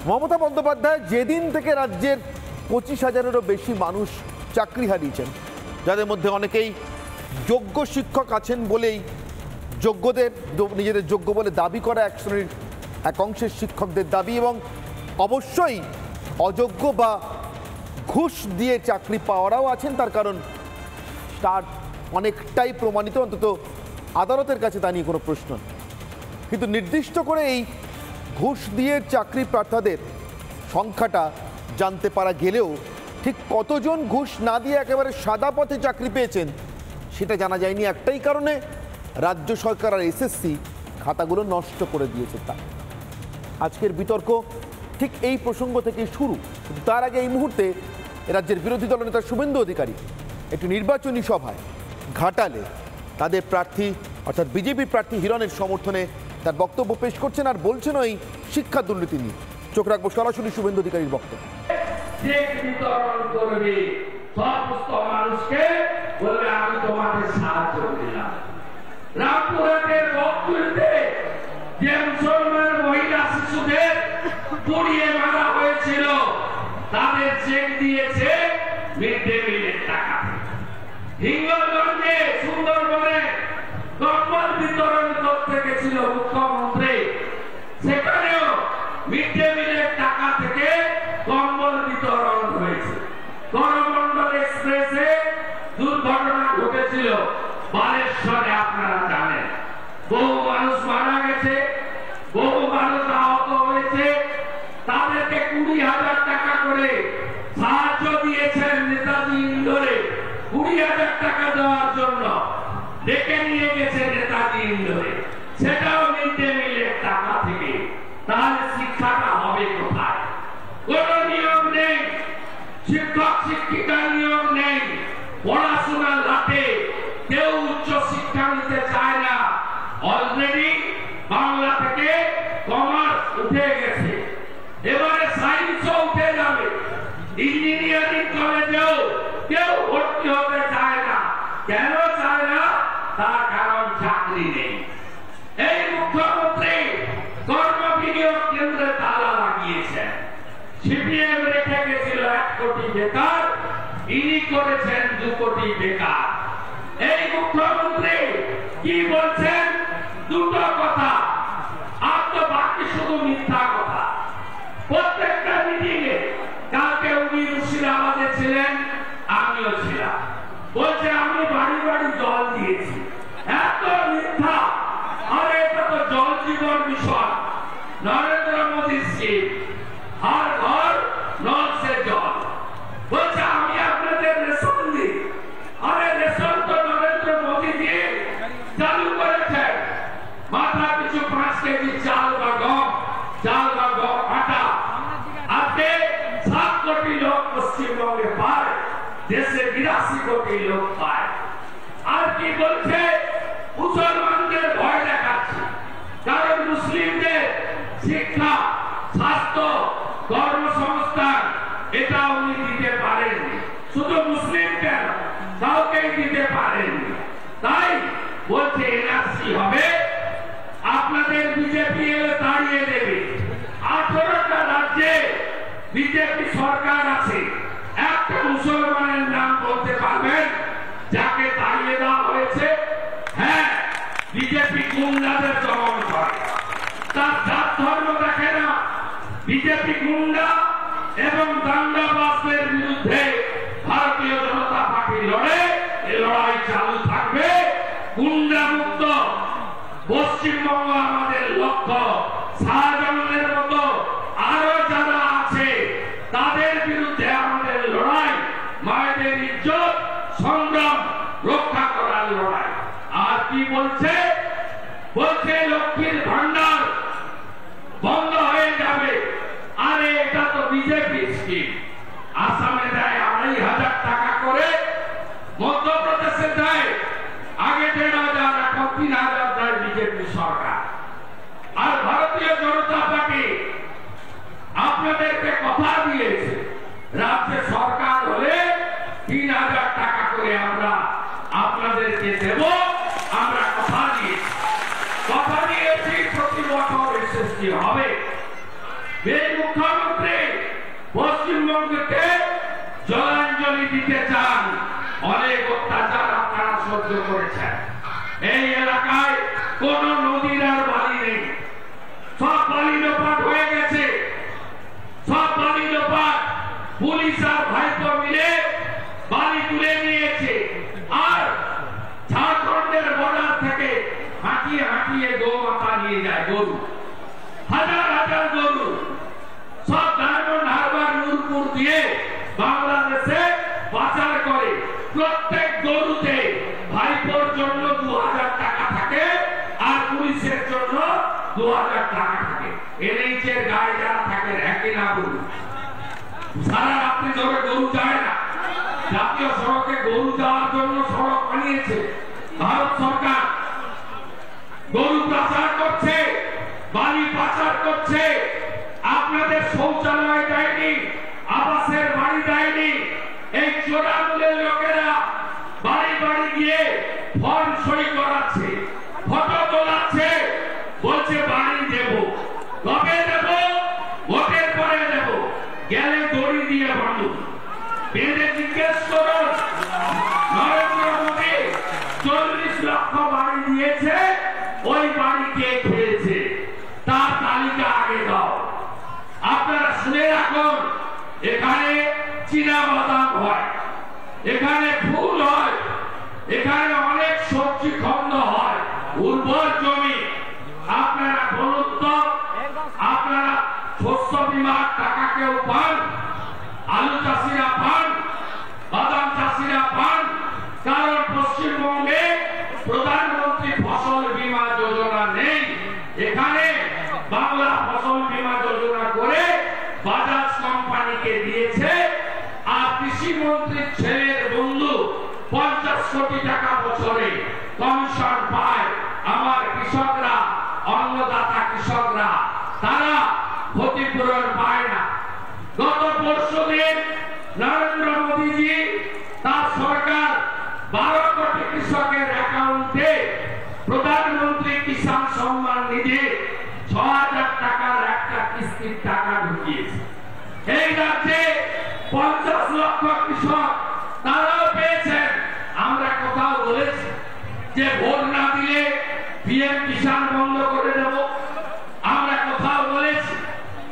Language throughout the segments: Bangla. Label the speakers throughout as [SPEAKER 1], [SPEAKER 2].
[SPEAKER 1] মমতা বন্দ্যোপাধ্যায় যেদিন থেকে রাজ্যের 25,000-এরও বেশি মানুষ চাকরি হারিয়েছেন, যাদের মধ্যে অনেকেই যোগ্য শিক্ষক আছেন বলেই যোগ্যদের নিজেদের যোগ্য বলে দাবি করা এক শ্রেণীর এক অংশের শিক্ষকদের দাবি, এবং অবশ্যই অযোগ্য বা ঘুষ দিয়ে চাকরি পাওয়ারাও আছেন, তার কারণ তার অনেকটাই প্রমাণিত, অন্তত আদালতের কাছে তা নিয়ে কোনো প্রশ্ন নেই। কিন্তু নির্দিষ্ট করে এই ঘুষ দিয়ে চাকরি প্রার্থীদের সংখ্যাটা জানতে পারা গেলেও ঠিক কতজন ঘুষ না দিয়ে একেবারে সাদা পথে চাকরি পেয়েছেন সেটা জানা যায়নি, একটাই কারণে রাজ্য সরকার আর এসএসসি খাতাগুলো নষ্ট করে দিয়েছে। তা আজকের বিতর্ক ঠিক এই প্রসঙ্গ থেকে শুরু। কিন্তু তার আগে এই মুহূর্তে রাজ্যের বিরোধী দলনেতা শুভেন্দু অধিকারী একটি নির্বাচনী সভায় ঘাটালে তাদের প্রার্থী অর্থাৎ বিজেপি প্রার্থী হিরণের সমর্থনে তার বক্তব্য পেশ করছেন আর বলছেন ওই শিক্ষা দুর্নীতি নিয়ে। চোখ রাখবো সরাসরি শুভেন্দু অধিকারীর বক্তব্য।
[SPEAKER 2] রামপুরহাটের বকটুলিতে যে মুসলমান মহিলা শিশুদের পুড়িয়ে মারা হয়েছিল তাদের চেক দিয়েছে মিড ডে মিলের টাকা। হিঙ্গলগঞ্জে সুন্দরবনে কম্বল বিতরণ করতে গেছিল মুখ্যমন্ত্রী, সেখানেও মিড ডে মিলের টাকা থেকে কম্বল বিতরণ হয়েছে। করমণ্ডল এক্সপ্রেসে দুর্ঘটনা ঘটেছিল বালেশ্বরে, আপনারা জানেন, বহু মানুষ মারা গেছে, বহু মানুষ আহত হয়েছে। তাদেরকে 20,000 টাকা করে সাহায্য দিয়েছেন নেতাজি ইন্দোরে। 20,000 টাকা দেওয়ার জন্য ডেকে নিয়ে গেছে নেতাজি ইন্দোরে, সেটাও মিড ডে মিলের টাকা থেকে। তাহলে শিক্ষাটা হবে কোথায়? কোন নিয়ম নেই, শিক্ষক শিক্ষিকার নিয়ম নেই, পড়াশোনার লাটে কেউ উচ্চ শিক্ষা নিতে চায় না। অলরেডি বাংলা থেকে কমার্স উঠে গেছে, এবারে সায়েন্সও উঠে যাবে। ইঞ্জিনিয়ারিং কলেজেও কেউ ভর্তি হতে চায় না। কেন চায় না? তার কারণ চাকরি নেই। এই মুখ্যমন্ত্রী কর্মবিনিয়োগ কেন্দ্রে তালা লাগিয়েছেন। সিপিএম রেখে গেছিল 1 কোটি বেকার, ইনি করেছেন 2 কোটি বেকার। এই মুখ্যমন্ত্রী কি বলছেন? দুটো কথা, আর তো বাকি শুধু মিথ্যা কথা। প্রত্যেকটা মিটিংয়ে, কালকে উনি মুর্শিদাবাদে ছিলেন, আমিও ছিলাম, বলছে আমি বাড়ি বাড়ি জল দিয়েছি। এত মিথ্যা! আরে এটা তো জল জীবন মিশন, নরেন্দ্র মোদী স্কিম, হর ঘর নল সে জল। বলছে আমি আপনাদের রেশন দিই। আরে রেশন তো নরেন্দ্র মোদী দিয়ে চালু করেছেন। মাথা পিছু 5 কেজি চাল বা গম, আটা। আজকে 7 কোটি লোক পশ্চিমবঙ্গে পায়, দেশে 82 কোটি লোক পায়। আর কি বলছে? মুসলমানদের ভয় দেখাচ্ছে, কারণ মুসলিমদের শিক্ষা, স্বাস্থ্য, কর্মসংস্থান এটা উনি দিতে পারেননি। শুধু মুসলিম কেন, কাউকেই দিতে পারেননি। তাই বলছে এনআরসি হবে, আপনাদের বিজেপি এলে তাড়িয়ে দেবে। 18টা রাজ্যে বিজেপি সরকার আছে, একটা মুসলমানের নাম বলতে পারবেন যাকে তাড়িয়ে দেওয়া হয়েছে? হ্যাঁ, বিজেপি গুন্ডাদের দমন করে, তার জাত ধর্ম দেখে না। বিজেপি গুন্ডা এবং দাঙ্গাবাজদের বিরুদ্ধে ভারতীয় জনতা পার্টি লড়ে, এ লড়াই চালু থাকবে। গুন্ডা মুক্ত পশ্চিমবঙ্গ আমাদের লক্ষ্য। শাহজাহানের মতো আরো যারা আছে তাদের বিরুদ্ধে আমাদের লড়াই, মায়েদের ইজ্জত সংগ্রাম রক্ষা করার লড়াই। আর কি বলছে? বলছে লক্ষ্মীর ভান্ডার বন্ধ হয়ে যাবে। আরে এটা তো বিজেপি স্কিম। আসামে দেয় 2,500 টাকা করে, মধ্যপ্রদেশে দেয় আগে 1,500, এখন 3,000 দেয় বিজেপি সরকার। আর ভারতীয় জনতা পার্টি আপনাদেরকে কথা দিয়েছে, রাজ্য সরকার হলে 3,000 টাকা করে আমরা আপনাদেরকে দেব। আমরা কথা দিয়েছি প্রতি বছর এসএসটি হবে। এই মুখ্যমন্ত্রী পশ্চিমবঙ্গকে জলাঞ্জলি দিতে চান। অনেক অত্যাচার আপনারা সহ্য করেছেন। এই এলাকায় কোন নদীর আর বালি নেই, সব বালি লোপাট হয়ে গেছে। সব বালি লোপাট পুলিশ আর ভাইপো মিলে বালি তুলে নিয়েছে। আর ঝাড়খণ্ডের বর্ডার থেকে হাঁটিয়ে হাঁটিয়ে গৌমাতা নিয়ে যায় গরু, হাজার হাজার গরু সব ডায়মন্ড হারবার নূরপুর দিয়ে বাংলাদেশে পাচার করে। প্রত্যেক গরুতে ভাইপোর জন্য 2000 টাকা থাকে আর পুলিশের জন্য 2000 টাকা থাকে। এনএইচের গায়ে যারা থাকে একই না গরু, সারা রাত্রি ধরে গরু যায় না। জাতীয় সড়কে গরু যাওয়ার জন্য সড়ক বানিয়েছে ভারত সরকার। গরু পাচার করছে, বালি পাচার করছে। আপনাদের শৌচালয় দেয়নি, আবাসের বাড়ি দেয়নি। এই চোরামূলের লোকেরা বাড়ি বাড়ি গিয়ে ফর্ম সই করাচ্ছে, ফটো তোলাচ্ছে, বলছে বাড়ি দেব। কবে দেব? ভোটের পরে দেব। গেলে দড়ি দিয়ে বাঁধুন, বেঁধে জিজ্ঞেস করুন নরেন্দ্র মোদী 40 লক্ষ বাড়ি দিয়েছে, ওই বাড়ি কে খেয়েছে তার তালিকা আগে দাও। আপনারা শুনে রাখুন, এখানে চীনা বাদাম হয়, এখানে ফুল হয়, এখানে অনেক সবজি খন্ড হয়, উর্বর জমি। আপনারা বলুন তো, আপনারা শস্য বীমার টাকা কেউ পান? আলু চাষিরা পান? বাদাম চাষিরা পান? কারণ পশ্চিমবঙ্গে প্রধানমন্ত্রী ফসল বীমা যোজনা নেই। এখানে বাংলা ফসল বীমা যোজনা করে বাজাজ কোম্পানিকে দিয়েছে। আর কৃষি মন্ত্রীর ছেলের বন্ধু 50 কোটি টাকা বছরে কমিশন পায়। আমার কৃষকরা, অন্নদাতা কৃষকরা, তারা ক্ষতিপূরণ পায় না। গত পরশুদিন নরেন্দ্র মোদীজি তার সরকার 12 কোটি কৃষকের অ্যাকাউন্টে প্রধানমন্ত্রী কিষাণ সম্মান নিধি 6000 টাকার একটা কিস্তির টাকা ঢুকিয়েছে। এই রাজ্যে 50 লক্ষ কৃষক তারাও পেয়েছেন। আমরা কোথাও বলেছি যে ভোট না দিলে পিএম কিষাণ বন্ধ করে দেব? আমরা কোথাও বলেছি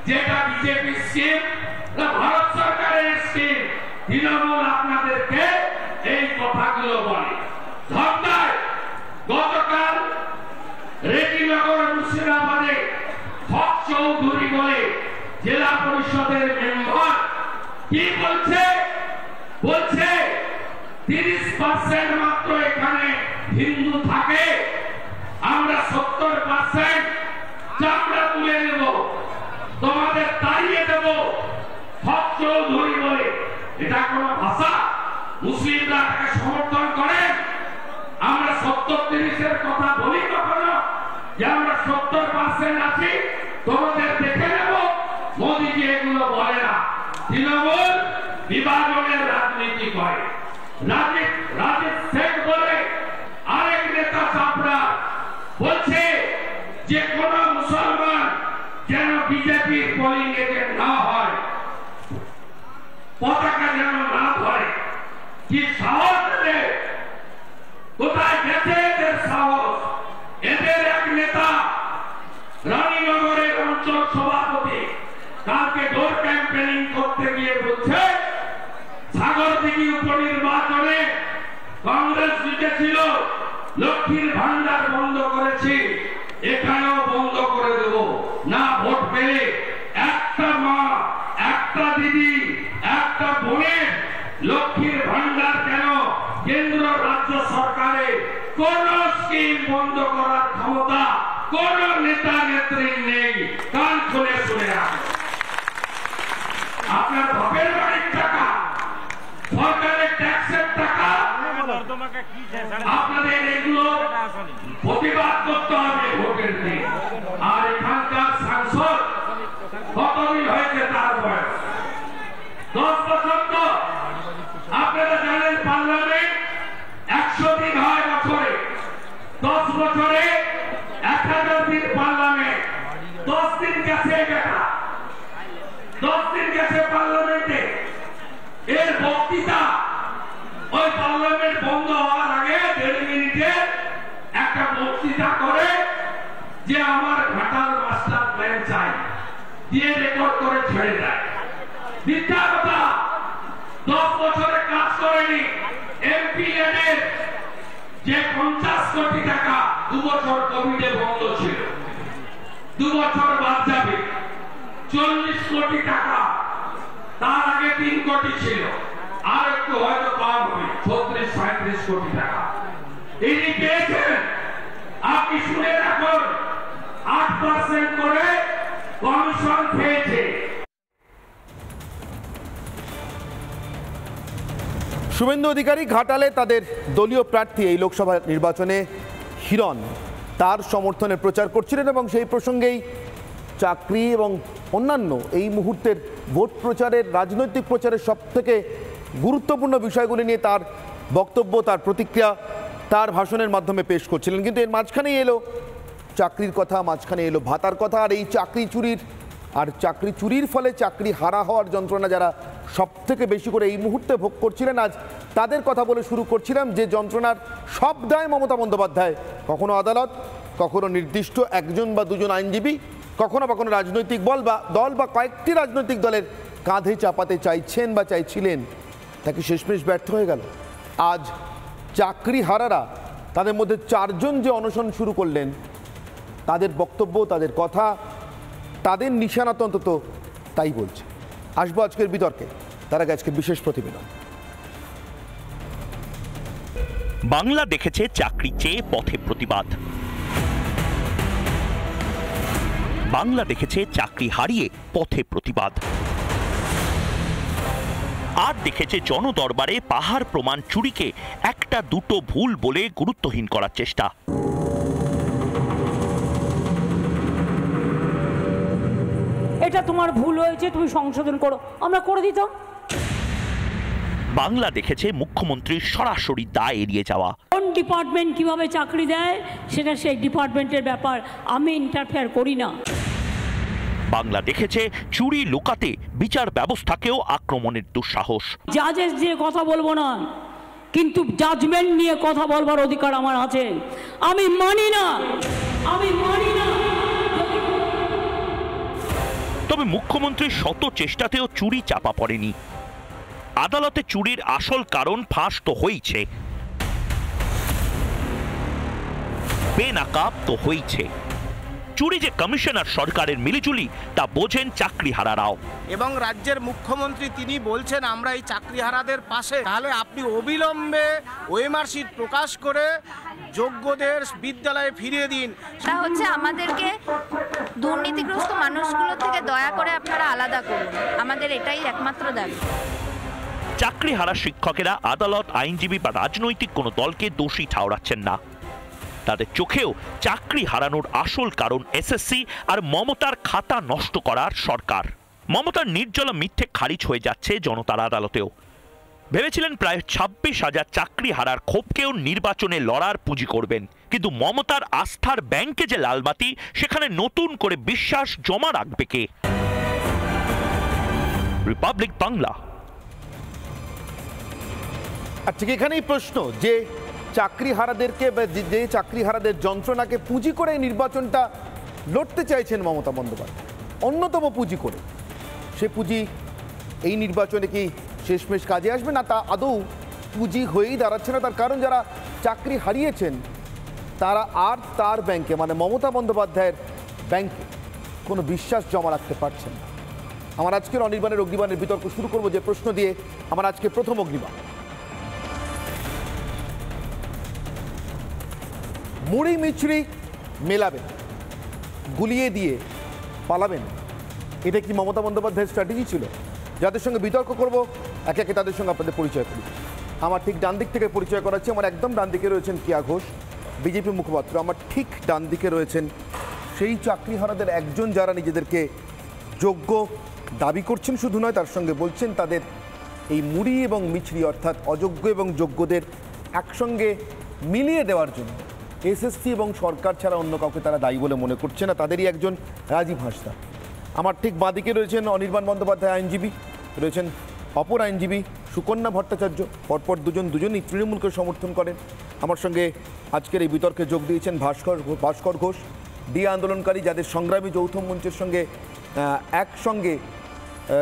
[SPEAKER 2] যেটা বিজেপি স্কিম, ভারত সরকারের স্কিম? তৃণমূল আপনাদেরকে এই কথাগুলো বলে। ধর্নায় গতকাল রেজিনগর মুর্শিদাবাদে হক চৌধুরী বলে জেলা পরিষদের মেম্বার কি বলছে? বলছে 30% মাত্র এখানে হিন্দু থাকে, আমরা 70% চামড়া তুলে নেব, তোমাদের তাড়িয়ে দেব। হক চৌধুরী বলে, এটা কোন ভাষা? মুসলিমরা তাকে সমর্থন করেন? আমরা 70-30-এর কথা বলি কখনো যে আমরা 70% আছি, তোমাদের দেখে নেব? মোদীজি এগুলো বলে না। তৃণমূল বিভাজনের রাজনীতি করে। রাজীব শেখ বলে আরেক নেতা চাপড়া বলছে যে কোন মুসলমান যেন বিজেপির পোলিং এজেন্ট না হয়, পতাকা যেন না ধরে। কি সাহস এদের! কোথায় গেছে এদের সাহস? এদের এক নেতা রানীনগরের অঞ্চল সভাপতি কালকে ডোর ক্যাম্পেনিং করতে গিয়ে বলছে সাগরদিঘি উপনির্বাচনে কংগ্রেস জিতেছিল, লক্ষ্মীর ভান্ডার বন্ধ করেছি, এখানেও বন্ধ করে দেব না। ভোট পেলে একটা মা, একটা দিদি, একটা বোনের লক্ষ্মীর ভান্ডার কেন কেন্দ্র রাজ্য সরকারে কোন স্কিম বন্ধ করার ক্ষমতা কোন নেতা নেত্রীর নেই। কান খুলে শুনে রাখুন। আপনার বাপের বাড়ির টাকা, সরকারের ট্যাক্সের টাকা, আপনাদের এগুলো প্রতিবাদ করতে হবে ভোটের দিন। আর এখানকার সাংসদ কতদিন হয়েছে তার বয়স? 10 বছর। তো আপনারা জানেন পার্লামেন্ট 100 দিন হয় বছরে, 10 বছরে 1000 দিন পার্লামেন্ট, 10 দিন গেছে বেটা। ছেড়ে দেয়। দ্বিতীয় কথা, 10 বছরে কাজ করেনি এমপিএন এর যে 50 কোটি টাকা 2 বছর কোভিডে বন্ধ ছিল, 2 বছর বাদ যাবে, 40 কোটি টাকা, তার আগে 3 কোটি ছিল, আর একটু হয়তো কম হবে, 36-37 কোটি টাকা ইনি পেয়েছেন। আপনি শুনে রাখুন, 8% করে কমিশন পেয়েছে।
[SPEAKER 1] শুভেন্দু অধিকারী ঘাটালে তাদের দলীয় প্রার্থী এই লোকসভা নির্বাচনে হিরণ তার সমর্থনে প্রচার করছিলেন এবং সেই প্রসঙ্গেই চাকরি এবং অন্যান্য এই মুহূর্তের ভোট প্রচারের রাজনৈতিক প্রচারের সবথেকে গুরুত্বপূর্ণ বিষয়গুলি নিয়ে তার বক্তব্য, তার প্রতিক্রিয়া তার ভাষণের মাধ্যমে পেশ করছিলেন। কিন্তু এর মাঝখানেই এলো চাকরির কথা, মাঝখানে এলো ভাতার কথা, আর এই চাকরি চুরির ফলে চাকরি হারা হওয়ার যন্ত্রণা যারা সবথেকে বেশি করে এই মুহূর্তে ভোগ করছিলেন, আজ তাদের কথা বলে শুরু করছিলাম। যে যন্ত্রণার সব দায় মমতা বন্দ্যোপাধ্যায়, কখনো আদালত, কখনো নির্দিষ্ট 1 বা 2 আইনজীবী, কখনো বা কোনো রাজনৈতিক দল বা কয়েকটি রাজনৈতিক দলের কাঁধে চাপাতে চাইছেন বা চাইছিলেন, তাকে শেষমেশ ব্যর্থ হয়ে গেল। আজ চাকরি হারারা, তাদের মধ্যে 4 জন যে অনশন শুরু করলেন, তাদের বক্তব্য, তাদের কথা, তাদের নিশানাত অন্তত তাই বলছে। আসবো আজকের বিতর্কে, তার আগে আজকের বিশেষ প্রতিবেদন।
[SPEAKER 3] বাংলা দেখেছে চাকরি চেয়ে পথে প্রতিবাদ, বাংলা দেখেছে চাকরি হারিয়ে পথে প্রতিবাদ, আর দেখেছে জনদরবারে পাহাড় প্রমাণ চুরিকে 1-2 ভুল বলে গুরুত্বহীন করার চেষ্টা।
[SPEAKER 4] এটা তোমার ভুল হয়েছে, তুমি সংশোধন করো, আমরা করে দিতাম।
[SPEAKER 3] বাংলা দেখেছে মুখ্যমন্ত্রীর সরাসরি দায় এড়িয়ে যাওয়া।
[SPEAKER 4] কোন ডিপার্টমেন্ট কিভাবে চাকরি দেয় সেটা সেই ডিপার্টমেন্টের ব্যাপার, আমি ইন্টারফেয়ার করি না।
[SPEAKER 3] বাংলা দেখেছে চুরি লুকাতে বিচার ব্যবস্থাকেও আক্রমণের দুঃসাহস।
[SPEAKER 4] জাজেস দিয়ে কথা বলবো না, কিন্তু জাজমেন্ট নিয়ে কথা বলবার অধিকার আমার আছে। আমি মানি না।
[SPEAKER 3] তবে মুখ্যমন্ত্রীর শত চেষ্টাতেও চুরি চাপা পড়েনি। আদালতে চুরির আসল কারণ ফাঁস তো হয়েছে, বেনাকাব তো হয়েছে। চুরি যে কমিশনার সরকারের মিলিজুলি তা বোঝেন চাকরিহারারাও।
[SPEAKER 5] এবং রাজ্যের মুখ্যমন্ত্রী তিনি বলছেন আমরা এই চাকরিহারাদের পাশে, তাহলে আপনি অবিলম্বে ওএমআর শিট প্রকাশ করে যোগ্যদের বিদ্যালয়ে ফিরিয়ে দিন।
[SPEAKER 6] তা হচ্ছে আমাদেরকে দুর্নীতিগ্রস্ত মানুষগুলো থেকে দয়া করে আপনারা আলাদা করুন, আমাদের এটাই একমাত্র দাবি।
[SPEAKER 3] চাকরিহারা শিক্ষকেরা আদালত, আইনজীবী বা রাজনৈতিক কোনো দলকে দোষী ঠাওরাচ্ছেন না। তাদের চোখেও চাকরি হারানোর আসল কারণ এসএসসি আর মমতার খাতা নষ্ট করার সরকার। মমতার নির্জলা মিথ্যে খারিজ হয়ে যাচ্ছে জনতার আদালতেও। ভেবেছিলেন প্রায় 26,000 চাকরি হারার ক্ষোভকেও নির্বাচনে লড়ার পুঁজি করবেন, কিন্তু মমতার আস্থার ব্যাংকে যে লালবাতি, সেখানে নতুন করে বিশ্বাস জমা রাখবে কে? রিপাবলিক বাংলা।
[SPEAKER 1] আর ঠিক এখানেই প্রশ্ন, যে চাকরিহারাদেরকে, যে চাকরিহারাদের যন্ত্রণাকে পুঁজি করে নির্বাচনটা লড়তে চাইছেন মমতা বন্দ্যোপাধ্যায়, অন্যতম পুঁজি করে, সে পুঁজি এই নির্বাচনে কি শেষমেশ কাজে আসবে না? তা আদৌ পুঁজি হয়েই দাঁড়াচ্ছে না। তার কারণ যারা চাকরি হারিয়েছেন তারা আর তার ব্যাংকে, মানে মমতা বন্দ্যোপাধ্যায়ের ব্যাংকে কোনো বিশ্বাস জমা রাখতে পারছেন না। আমার আজকের অনির্বাণের অগ্নিবাণের বিতর্ক শুরু করবো যে প্রশ্ন দিয়ে। আমার আজকে প্রথম অগ্নিবাণ, মুড়ি মিছরি মেলাবেন, গুলিয়ে দিয়ে পালাবেন, এটা কি মমতা বন্দ্যোপাধ্যায়ের স্ট্র্যাটেজি ছিল? যাদের সঙ্গে বিতর্ক করব একে একে তাদের সঙ্গে আপনাদের পরিচয় করি। আমার ঠিক ডান দিক থেকে পরিচয় করাচ্ছি। আমার একদম ডান দিকে রয়েছেন কিয়া ঘোষ, বিজেপি মুখপাত্র। আমার ঠিক ডান দিকে রয়েছেন সেই চাকরিহারাদের একজন, যারা নিজেদেরকে যোগ্য দাবি করছেন, শুধু নয় তার সঙ্গে বলছেন তাদের এই মুড়ি এবং মিছরি অর্থাৎ অযোগ্য এবং যোগ্যদের একসঙ্গে মিলিয়ে দেওয়ার জন্য এসএসসি এবং সরকার ছাড়া অন্য কাউকে তারা দায়ী বলে মনে করছে না। তাদেরই একজন রাজীব হাঁসদা। আমার ঠিক বাঁদিকে রয়েছেন অনির্বাণ বন্দ্যোপাধ্যায় আইনজীবী, রয়েছেন অপর আইনজীবী সুকন্যা ভট্টাচার্য। পরপর দুজনই তৃণমূলকে সমর্থন করেন। আমার সঙ্গে আজকের এই বিতর্কে যোগ দিয়েছেন ভাস্কর ঘোষ, ডিএ আন্দোলনকারী, যাদের সংগ্রামী যৌথ মঞ্চের সঙ্গে একসঙ্গে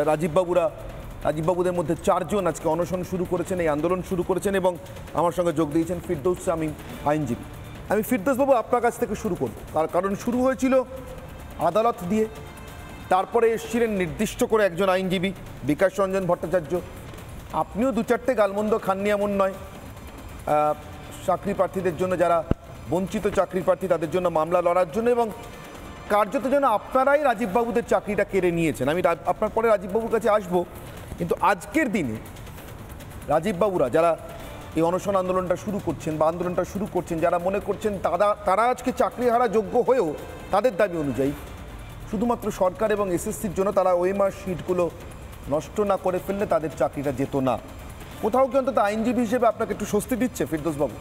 [SPEAKER 1] রাজীববাবুদের মধ্যে 4 জন আজকে অনশন শুরু করেছেন, এই আন্দোলন শুরু করেছেন এবং আমার সঙ্গে যোগ দিয়েছেন ফিরদৌস শামীম আইনজীবী। আমি ফিরদৌসবাবু আপনার কাছ থেকে শুরু করব, তার কারণ শুরু হয়েছিল আদালত দিয়ে, তারপরে এসেছিলেন নির্দিষ্ট করে একজন আইনজীবী বিকাশ রঞ্জন ভট্টাচার্য। আপনিও 2-4টে গালমন্দ খাননি এমন নয়, চাকরি প্রার্থীদের জন্য, যারা বঞ্চিত চাকরি প্রার্থী তাদের জন্য মামলা লড়ার জন্য, এবং কার্যত যেন আপনারাই রাজীববাবুদের চাকরিটা কেড়ে নিয়েছেন। আমি আপনার পরে রাজীববাবুর কাছে আসবো, কিন্তু আজকের দিনে রাজীববাবুরা যারা এই অনশন আন্দোলনটা শুরু করছেন বা আন্দোলনটা শুরু করছেন, যারা মনে করছেন তারা আজকে চাকরি হারা যোগ্য হয়েও তাদের দাবি অনুযায়ী শুধুমাত্র সরকার এবং এসএসসির জন্য তারা ওএমআর শিটগুলো নষ্ট না করে ফেললে তাদের চাকরিটা যেত না, কোথাও কি অন্তত আইনজীবী হিসেবে আপনাকে একটু স্বস্তি দিচ্ছে ফিরদৌসবাবু?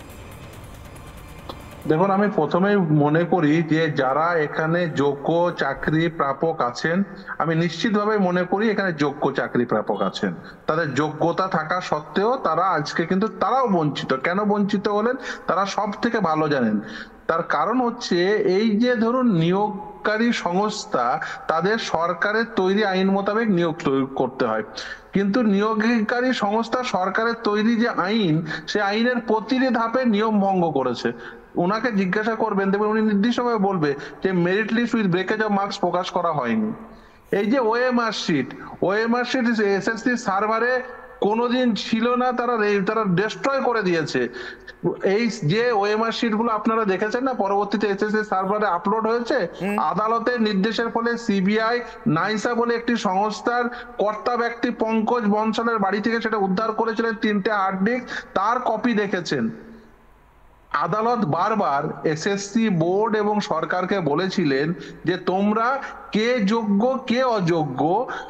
[SPEAKER 7] দেখুন, আমি প্রথমেই মনে করি যে যারা এখানে যোগ্য চাকরি প্রাপক আছেন, আমি নিশ্চিতভাবে মনে করি এখানে যোগ্য চাকরি প্রাপক আছেন, তাদের যোগ্যতা থাকা সত্ত্বেও তারা আজকে কিন্তু তারাও বঞ্চিত। কেন বঞ্চিত হলেন তারা সব থেকে ভালো জানেন। তার কারণ হচ্ছে এই যে ধরুন নিয়োগকারী সংস্থা, তাদের সরকারের তৈরি আইন মোতাবেক নিয়োগ করতে হয়, কিন্তু নিয়োগকারী সংস্থা সরকারের তৈরি যে আইন, সে আইনের প্রতিটি ধাপে নিয়ম ভঙ্গ করেছে। ওনাকে জিজ্ঞাসা করবেন, দেখবেন উনি নির্দিষ্টভাবে বলবে যে merit list with breakage of marks প্রকাশ করা হয়নি। এই যে ওএমআর শিট এসএসসি সার্ভারে কোনোদিন ছিল না, তারা ডিস্ট্রয় করে দিয়েছে। এই যে ওএমআর শিট গুলো আপনারা দেখেছেন না, পরবর্তীতে এসএসসি সার্ভারে আপলোড হয়েছে, আদালতের নির্দেশের ফলে সিবিআই নাইসা বলে একটি সংস্থার কর্তা ব্যক্তি পঙ্কজ বনসালের বাড়ি থেকে সেটা উদ্ধার করেছিলেন 3টে হার্ড ডিস্ক, তার কপি দেখেছেন। আদালত বারবার এসএসসি বোর্ড এবং সরকারকে বলেছিলেন যে তোমরা কে যোগ্য কে অযোগ্য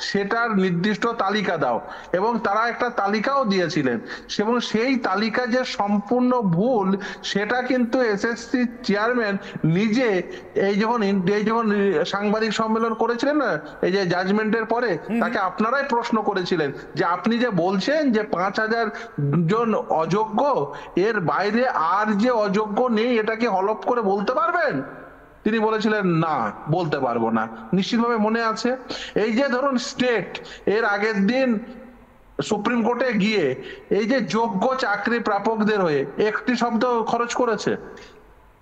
[SPEAKER 7] সেটার নির্দিষ্ট তালিকা দাও, এবং তারা একটা তালিকাও দিয়েছিলেন, এবং সেই তালিকা যে সম্পূর্ণ ভুল সেটা কিন্তু এসএসসি চেয়ারম্যান নিজে এই যখন সাংবাদিক সম্মেলন করেছিলেন না, এই যে জাজমেন্টের পরে, তাকে আপনারাই প্রশ্ন করেছিলেন যে আপনি যে বলছেন যে 5000 জন অযোগ্য, এর বাইরে আর যে অযোগ্য নেই এটা কি হলফ করে বলতে পারবেন? তিনি বলেছিলেন না, বলতে পারবো না। নিশ্চিতভাবে মনে আছে, এই যে ধরুন স্টেট এর আগের দিন সুপ্রিম কোর্টে গিয়ে এই যে যোগ্য চাকরি প্রাপকদের হয়ে একটি শব্দ খরচ করেছে।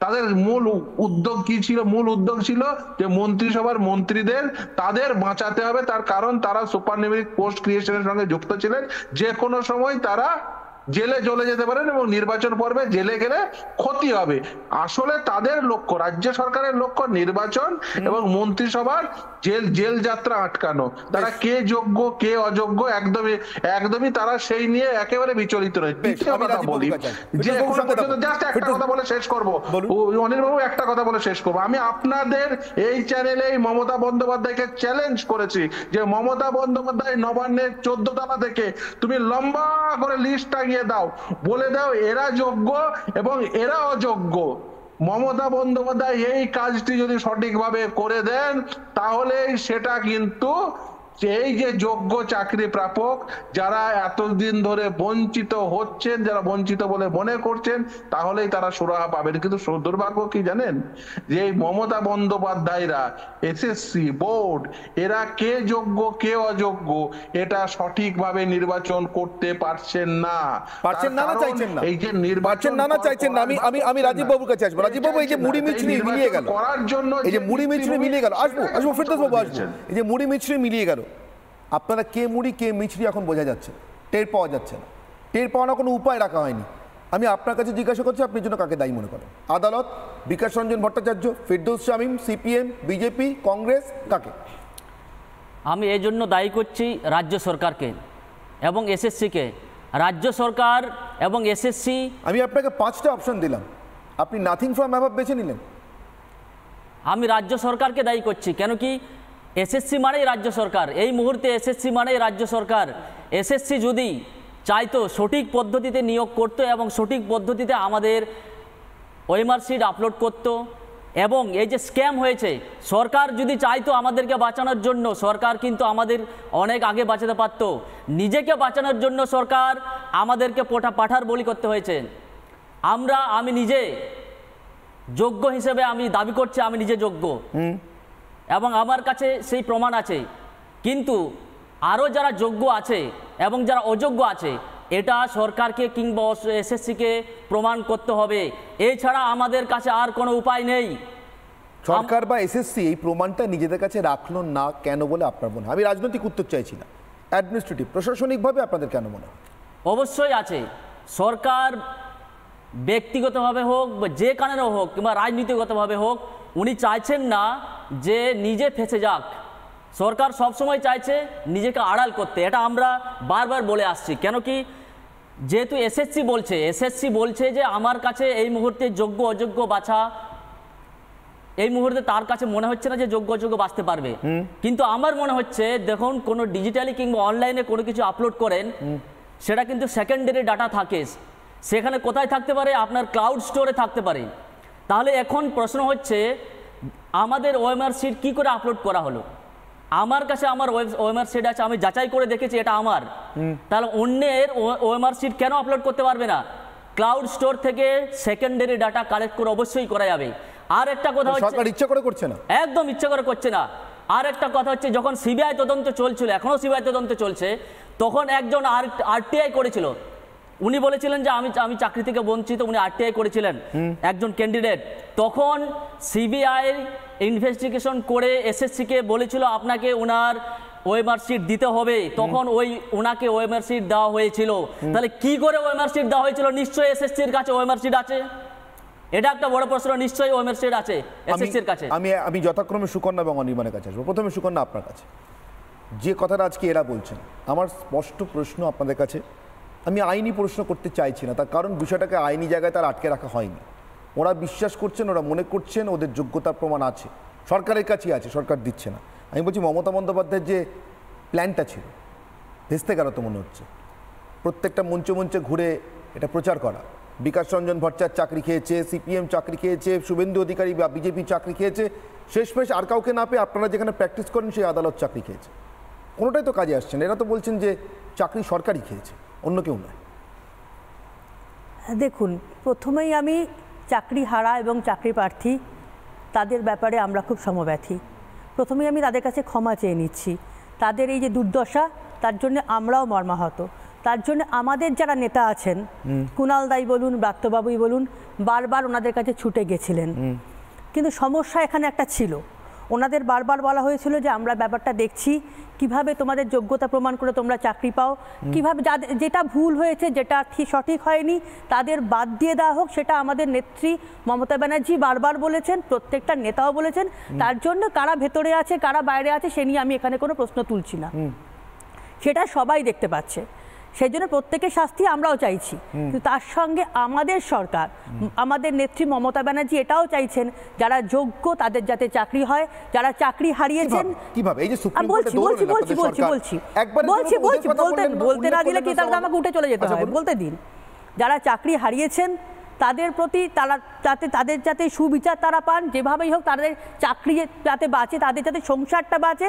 [SPEAKER 7] তাদের মূল উদ্যোগ কি ছিল? মূল উদ্যোগ ছিল যে মন্ত্রিসভার মন্ত্রীদের তাদের বাঁচাতে হবে, তার কারণ তারা সুপারনিউমেরিক পোস্ট ক্রিয়েশনের সঙ্গে যুক্ত ছিলেন, যে কোনো সময় তারা জেলে চলে যেতে পারেন এবং নির্বাচন পর্বে জেলে গেলে ক্ষতি হবে। আসলে তাদের লক্ষ্য, রাজ্য সরকারের লক্ষ্য নির্বাচন এবং মন্ত্রিসভার জেল যাত্রা আটকানো। তারা কে যোগ্য কে অযোগ্য একদমই তারা সেই নিয়ে একেবারে বিচলিত রয়েছে। দ্বিতীয় কথা বলি যে একটা কথা বলে শেষ করবো, অনিল বাবু, একটা কথা বলে শেষ করবো। আমি আপনাদের এই চ্যানেলে মমতা বন্দ্যোপাধ্যায়কে চ্যালেঞ্জ করেছি যে মমতা বন্দ্যোপাধ্যায় নবান্নের 14 তলা থেকে তুমি লম্বা করে লিস্ট টাঙিয়ে দাও, বলে দাও এরা যোগ্য এবং এরা অযোগ্য। মমতা বন্দ্যোপাধ্যায় এই কাজটি যদি সঠিকভাবে করে দেন, তাহলে সেটা কিন্তু এই যে যোগ্য চাকরি প্রাপক যারা এতদিন ধরে বঞ্চিত হচ্ছেন, যারা বঞ্চিত বলে মনে করছেন, তাহলেই তারা সুরাহা পাবেন। কিন্তু দুর্ভাগ্য কি জানেন, যে এই মমতা বন্দ্যোপাধ্যায়রা, এসএসসি বোর্ড, এরা কে যোগ্য কে অযোগ্য এটা সঠিকভাবে নির্বাচন করতে পারছেন না। এই যে নির্বাচন না চাইছেন না,
[SPEAKER 1] আমি রাজীববাবুর কাছে আসবো। রাজীববাবু, এই যে মুড়ি মিছরি মিলিয়ে গেল করার জন্য, এই যে মুড়ি মিছরি মিলিয়ে গেল, আসবো ফিরদৌসবাবু আসবো, এই যে মুড়ি মিছরি মিলিয়ে গেল, আপনারা কে মুড়ি কে মিছরি এখন বোঝা যাচ্ছে, টের পাওয়া যাচ্ছে না, টের পাওয়ানোর কোনো উপায় রাখা হয়নি। আমি আপনার কাছে জিজ্ঞাসা করছি, আপনি জন্য কাকে দায়ী মনে করেন? আদালত, বিকাশ রঞ্জন ভট্টাচার্য, ফিরদৌস শামীম, সিপিএম, বিজেপি, কংগ্রেস, কাকে?
[SPEAKER 4] আমি এই জন্য দায়ী করছি রাজ্য সরকারকে এবং এসএসসিকে। রাজ্য সরকার এবং এসএসসি, আমি
[SPEAKER 1] আপনাকে 5টা অপশন দিলাম, আপনি নাথিং ফ্রম অ্যাবভ বেছে নিলেন।
[SPEAKER 4] আমি রাজ্য সরকারকে দায়ী করছি, কেন কি এসএসসি মানেই রাজ্য সরকার। এই মুহূর্তে এসএসসি মানেই রাজ্য সরকার। এসএসসি যদি চাইতো সঠিক পদ্ধতিতে নিয়োগ করতো এবং সঠিক পদ্ধতিতে আমাদের ওএমআর শিট আপলোড করতো, এবং এই যে স্ক্যাম হয়েছে, সরকার যদি চাইতো আমাদেরকে বাঁচানোর জন্য, সরকার কিন্তু আমাদের অনেক আগে বাঁচাতে পারতো। নিজেকে বাঁচানোর জন্য সরকার আমাদেরকে পাঠার বলি করতে হয়েছে। আমি নিজে যোগ্য হিসেবে আমি দাবি করছি আমি নিজে যোগ্য, এবং আমার কাছে সেই প্রমাণ আছে। কিন্তু আরও যারা যোগ্য আছে এবং যারা অযোগ্য আছে এটা সরকারকে কিংবা এসএসসিকে প্রমাণ করতে হবে, এছাড়া আমাদের কাছে আর কোনো উপায় নেই।
[SPEAKER 1] সরকার বা এসএসসি এই প্রমাণটা নিজেদের কাছে রাখলো না কেন বলে আপনার মনে হয়? আমি রাজনৈতিক উত্তর চাইছি না, অ্যাডমিনিস্ট্রেটিভ প্রশাসনিকভাবে আপনাদের কেন মনে হয়?
[SPEAKER 4] অবশ্যই আছে। সরকার ব্যক্তিগতভাবে হোক বা যে কারণেও হোক কিংবা রাজনীতিগতভাবে হোক উনি চাইছেন না যে নিজে ফেঁসে যাক। সরকার সবসময় চাইছে নিজেকে আড়াল করতে, এটা আমরা বারবার বলে আসছি। কেন কি, যেহেতু এসএসসি বলছে যে আমার কাছে এই মুহূর্তে যোগ্য অযোগ্য বাছা, এই মুহূর্তে তার কাছে মনে হচ্ছে না যে যোগ্য অযোগ্য বাঁচতে পারবে। কিন্তু আমার মনে হচ্ছে দেখুন কোনো ডিজিটালি কিংবা অনলাইনে কোনো কিছু আপলোড করেন সেটা কিন্তু সেকেন্ডারি ডাটা থাকে, সেখানে কোথায় থাকতে পারে? আপনার ক্লাউড স্টোরে থাকতে পারে। তাহলে এখন প্রশ্ন হচ্ছে আমাদের ওএমআর শিট কী করে আপলোড করা হলো? আমার কাছে আমার ওএমআর শিট আছে, আমি যাচাই করে দেখেছি এটা আমার, তাহলে অন্যের ওএমআর শিট কেন আপলোড করতে পারবে না? ক্লাউড স্টোর থেকে সেকেন্ডারি ডাটা কালেক্ট করে অবশ্যই করা যাবে। আর একটা কথা হচ্ছে
[SPEAKER 1] সরকার ইচ্ছা করে করছে না,
[SPEAKER 4] একদম ইচ্ছা করে করছে না। আর একটা কথা হচ্ছে যখন সিবিআই তদন্ত চলছিল, এখনও সিবিআই তদন্ত চলছে, তখন একজন আরটিআই করেছিল, উনি বলেছিলেন যে আমি চাকরি থেকে বঞ্চিত, উনি আরটিআই করেছিলেন একজন ক্যান্ডিডেট। তখন সিবিআই ইনভেস্টিগেশন করে এসএসসিকে বলেছিল আপনাকে ওনার ওএমআর শিট দিতে হবে, তখন ওনাকে ওএমআর শিট দেওয়া হয়েছিল। তাহলে কি করে ওএমআর শিট দেওয়া হয়েছিল? নিশ্চয়ই এসএসসির কাছে ওএমআর শিট আছে, এটা একটা বড় প্রশ্ন। নিশ্চয়ই ওএমআর শিট আছে এসএসসির কাছে।
[SPEAKER 1] আমি যথাক্রমে সুকন্যা এবং অনির্বাণের কাছে আসবো। প্রথমে সুকন্যা আপনার কাছে, যে কথাটা আজকে এরা বলছেন, আমার স্পষ্ট প্রশ্ন আপনাদের কাছে, আমি আইনি প্রশ্ন করতে চাইছি না, তার কারণ বিষয়টাকে আইনি জায়গায় তার আটকে রাখা হয়নি। ওরা বিশ্বাস করছেন, ওরা মনে করছেন ওদের যোগ্যতার প্রমাণ আছে, সরকারের কাছেই আছে, সরকার দিচ্ছে না। আমি বলছি মমতা বন্দ্যোপাধ্যায়ের যে প্ল্যানটা ছিল ভেস্তে গেল তো মনে হচ্ছে। প্রত্যেকটা মঞ্চে মঞ্চে ঘুরে এটা প্রচার করা, বিকাশ রঞ্জন ভট্টাচার্য চাকরি খেয়েছে, সিপিএম চাকরি খেয়েছে, শুভেন্দু অধিকারী বা বিজেপি চাকরি খেয়েছে, শেষমেশ আর কাউকে না পেয়ে আপনারা যেখানে প্র্যাকটিস করেন সেই আদালত চাকরি খেয়েছে। কোনোটাই তো কাজে আসছে না। এরা তো বলছেন যে চাকরি সরকারই খেয়েছে, অন্য কেউ নয়।
[SPEAKER 8] দেখুন, প্রথমেই আমি চাকরি হারা এবং চাকরি প্রার্থী তাদের ব্যাপারে আমরা খুব সমব্যথী। প্রথমেই আমি তাদের কাছে ক্ষমা চেয়ে নিচ্ছি। তাদের এই যে দুর্দশা, তার জন্য আমরাও মর্মাহত। তার জন্য আমাদের যারা নেতা আছেন, কুণাল দাই বলুন, ব্রাত্যবাবুই বলুন, বারবার ওনাদের কাছে ছুটে গেছিলেন। কিন্তু সমস্যা এখানে একটা ছিল, ওনাদের বারবার বলা হয়েছিল যে আমরা ব্যাপারটা দেখছি, কিভাবে তোমাদের যোগ্যতা প্রমাণ করে তোমরা চাকরি পাও, কিভাবে যেটা ভুল হয়েছে, যেটা সঠিক হয়নি তাদের বাদ দিয়ে দেওয়া হোক। সেটা আমাদের নেত্রী মমতা ব্যানার্জি বারবার বলেছেন, প্রত্যেকটা নেতাও বলেছেন। তার জন্য কারা ভেতরে আছে কারা বাইরে আছে সে নিয়ে আমি এখানে কোনো প্রশ্ন তুলছি না, সেটা সবাই দেখতে পাচ্ছে। সেই জন্য প্রত্যেকের শাস্তি আমরাও চাইছি, কিন্তু তার সঙ্গে আমাদের সরকার, আমাদের নেত্রী মমতা ব্যানার্জি এটাও চাইছেন যারা যোগ্য তাদের যাতে চাকরি হয়, যারা চাকরি হারিয়েছেন।
[SPEAKER 1] কিভাবে? এই যে সুপ্রিম
[SPEAKER 8] কোর্টে বলছি বলতে না দিলে কি তাহলে আমাকে উঠে চলে যেতে হয়? বলতে দিন। যারা চাকরি হারিয়েছেন তাদের প্রতি তাদের যাতে সুবিচার তারা পান, যেভাবেই হোক তাদের চাকরি যাতে বাঁচে, তাদের যাতে সংসারটা বাঁচে,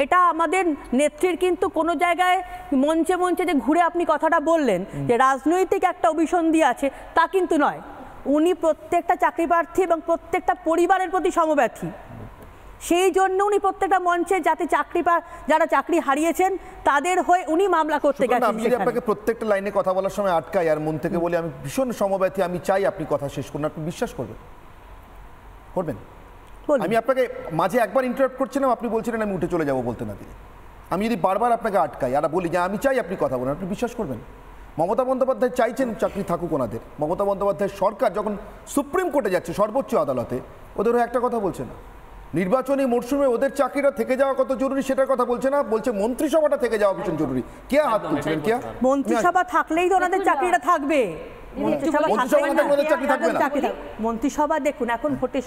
[SPEAKER 8] এটা আমাদের নেত্রীর কিন্তু কোনো জায়গায় মঞ্চে মঞ্চে যে ঘুরে আপনি কথাটা বললেন যে রাজনৈতিক একটা অভিসন্ধি আছে, তা কিন্তু নয়। উনি প্রত্যেকটা চাকরি প্রার্থী এবং প্রত্যেকটা পরিবারের প্রতি সমব্যথী। সেই জন্য উনি প্রত্যেকটা মঞ্চে যাতে যারা চাকরি হারিয়েছেন তাদের হয়ে উনি মামলা করতে গেছেন।
[SPEAKER 1] আমি যদি আপনাকে প্রত্যেকটা লাইনে কথা বলার সময় আটকাই আর মন থেকে বলি আমি ভীষণ সমব্যথী, আমি চাই আপনি কথা শেষ করুন, আপনি বিশ্বাস করবেন? আমি আপনাকে মাঝে একবার ইন্টারাপ্ট করছিলাম, আপনি বলছিলেন আমি উঠে চলে যাবো বলতে না দিয়ে। আমি যদি বারবার আপনাকে আটকাই আর বলি যে আমি চাই আপনি কথা বলেন, আপনি বিশ্বাস করবেন? মমতা বন্দ্যোপাধ্যায় চাইছেন চাকরি থাকুক ওনাদের। মমতা বন্দ্যোপাধ্যায়ের সরকার যখন সুপ্রিম কোর্টে যাচ্ছে, সর্বোচ্চ আদালতে, ওদের একটা কথা বলছে না। নির্বাচনী মরশুমে ওদের চাকরিটা থেকে যাওয়া কত জরুরি সেটার কথা বলছে না, বলছে মন্ত্রিসভাটা থেকে যাওয়া ভীষণ জরুরি। কে হাত তুলছিলেন? কে?
[SPEAKER 8] মন্ত্রিসভা থাকলেই তো ওনাদের চাকরিটা থাকবে। মন্ত্রিসভা দেখুন এখন ভোটের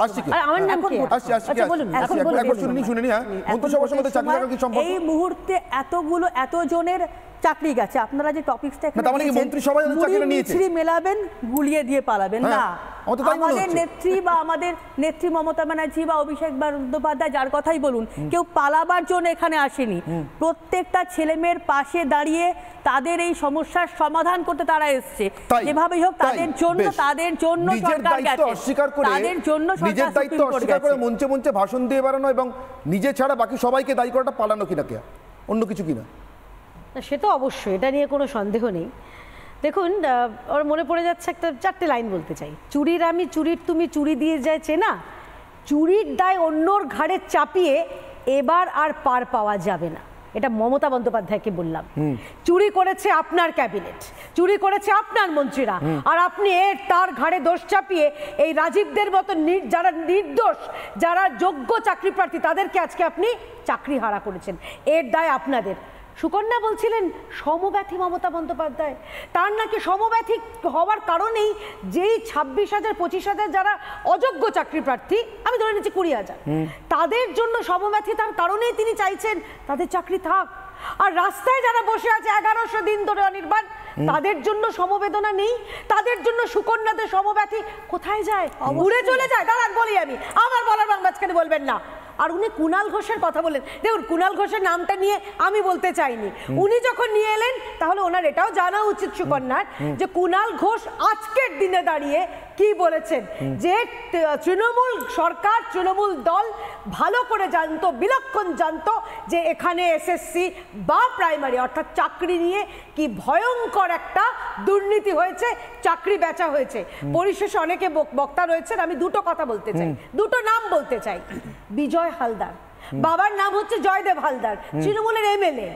[SPEAKER 8] এই মুহূর্তে এতজনের চাকরি গেছে। আপনারা যে টপিকসটা মেলাবেন, গুলিয়ে দিয়ে পালাবেন না। আমাদের নেত্রী বা আমাদের নেত্রী মমতা ব্যানার্জি বা অভিষেক বন্দ্যোপাধ্যায় যার কথাই বলুন, কেউ পালাবার জন্য এখানে আসেনি। প্রত্যেকটা ছেলেমেয়ের পাশে দাঁড়িয়ে তাদের এই সমস্যার সমাধান করতে তারা এসছে। যেভাবেই হোক তাদের জন্য সরকার গেছে, তাদের জন্য
[SPEAKER 1] নিজের দায়িত্ব অস্বীকার করে মঞ্চে মঞ্চে ভাষণ দিয়ে বেড়ানো এবং নিজে ছাড়া বাকি সবাইকে দায়ী করাটা পালানো কিনা? কে? অন্য কিছু কিনা?
[SPEAKER 9] না, সে তো অবশ্যই, এটা নিয়ে কোনো সন্দেহ নেই। দেখুন, ওর মনে পড়ে যাচ্ছে একটা 4টে লাইন বলতে চাই। চুরির আমি চুরির তুমি চুরি দিয়ে যায় চেনা, চুরির দায় অন্যর ঘাড়ে চাপিয়ে এবার আর পার পাওয়া যাবে না। এটা মমতা বন্দ্যোপাধ্যায়কে বললাম। চুরি করেছে আপনার ক্যাবিনেট, চুরি করেছে আপনার মন্ত্রীরা, আর আপনি তার ঘাড়ে দোষ চাপিয়ে এই রাজীবদের মতো যারা নির্দোষ, যারা যোগ্য চাকরি প্রার্থী, তাদেরকে আজকে আপনি চাকরি হারা করেছেন। এর দায় আপনাদের। সুকন্যা বলছিলেন সমব্যথী মমতা বন্দ্যোপাধ্যায়, তার নাকি সমব্যথী হওয়ার কারণেই যেই 26,000 25,000 যারা অযোগ্য চাকরি প্রার্থী, আমি ধরে নিচ্ছি 20,000, তাদের জন্য সমব্যথী, তার কারণেই তিনি চাইছেন তাদের চাকরি থাক। আর রাস্তায় যারা বসে আছে 1100 দিন ধরে অনির্বাণ, তাদের জন্য সমবেদনা নেই, তাদের জন্য সুকন্যাদের সমব্যথী কোথায় যায়? উড়ে চলে যায়। দাঁড়ান বলি আমি, আমার বলার মাঝখানে বলবেন না। আর উনি কুণাল ঘোষের কথা বলেন, দেখুন কুণাল ঘোষের নামটা নিয়ে আমি বলতে চাইনি, উনি যখন নিয়ে এলেন তাহলে ওনার এটাও জানা উচিত সুকন্যার যে কুণাল ঘোষ আজকের দিনে দাঁড়িয়ে কি বলেছেন, যে তৃণমূল সরকার, তৃণমূল দল ভালো করে জানতো, বিলক্ষণ জানতো যে এখানে এসএসসি বা প্রাইমারি অর্থাৎ চাকরি নিয়ে কি ভয়ঙ্কর একটা দুর্নীতি হয়েছে, চাকরি বেচা হয়েছে। পরিশেষে অনেকে বক্তা রয়েছেন, আমি দুটো কথা বলতে চাই, দুটো নাম বলতে চাই। বিজয় হালদার, বাবার নাম হচ্ছে জয়দেব হালদার, তৃণমূলের এমএলএ।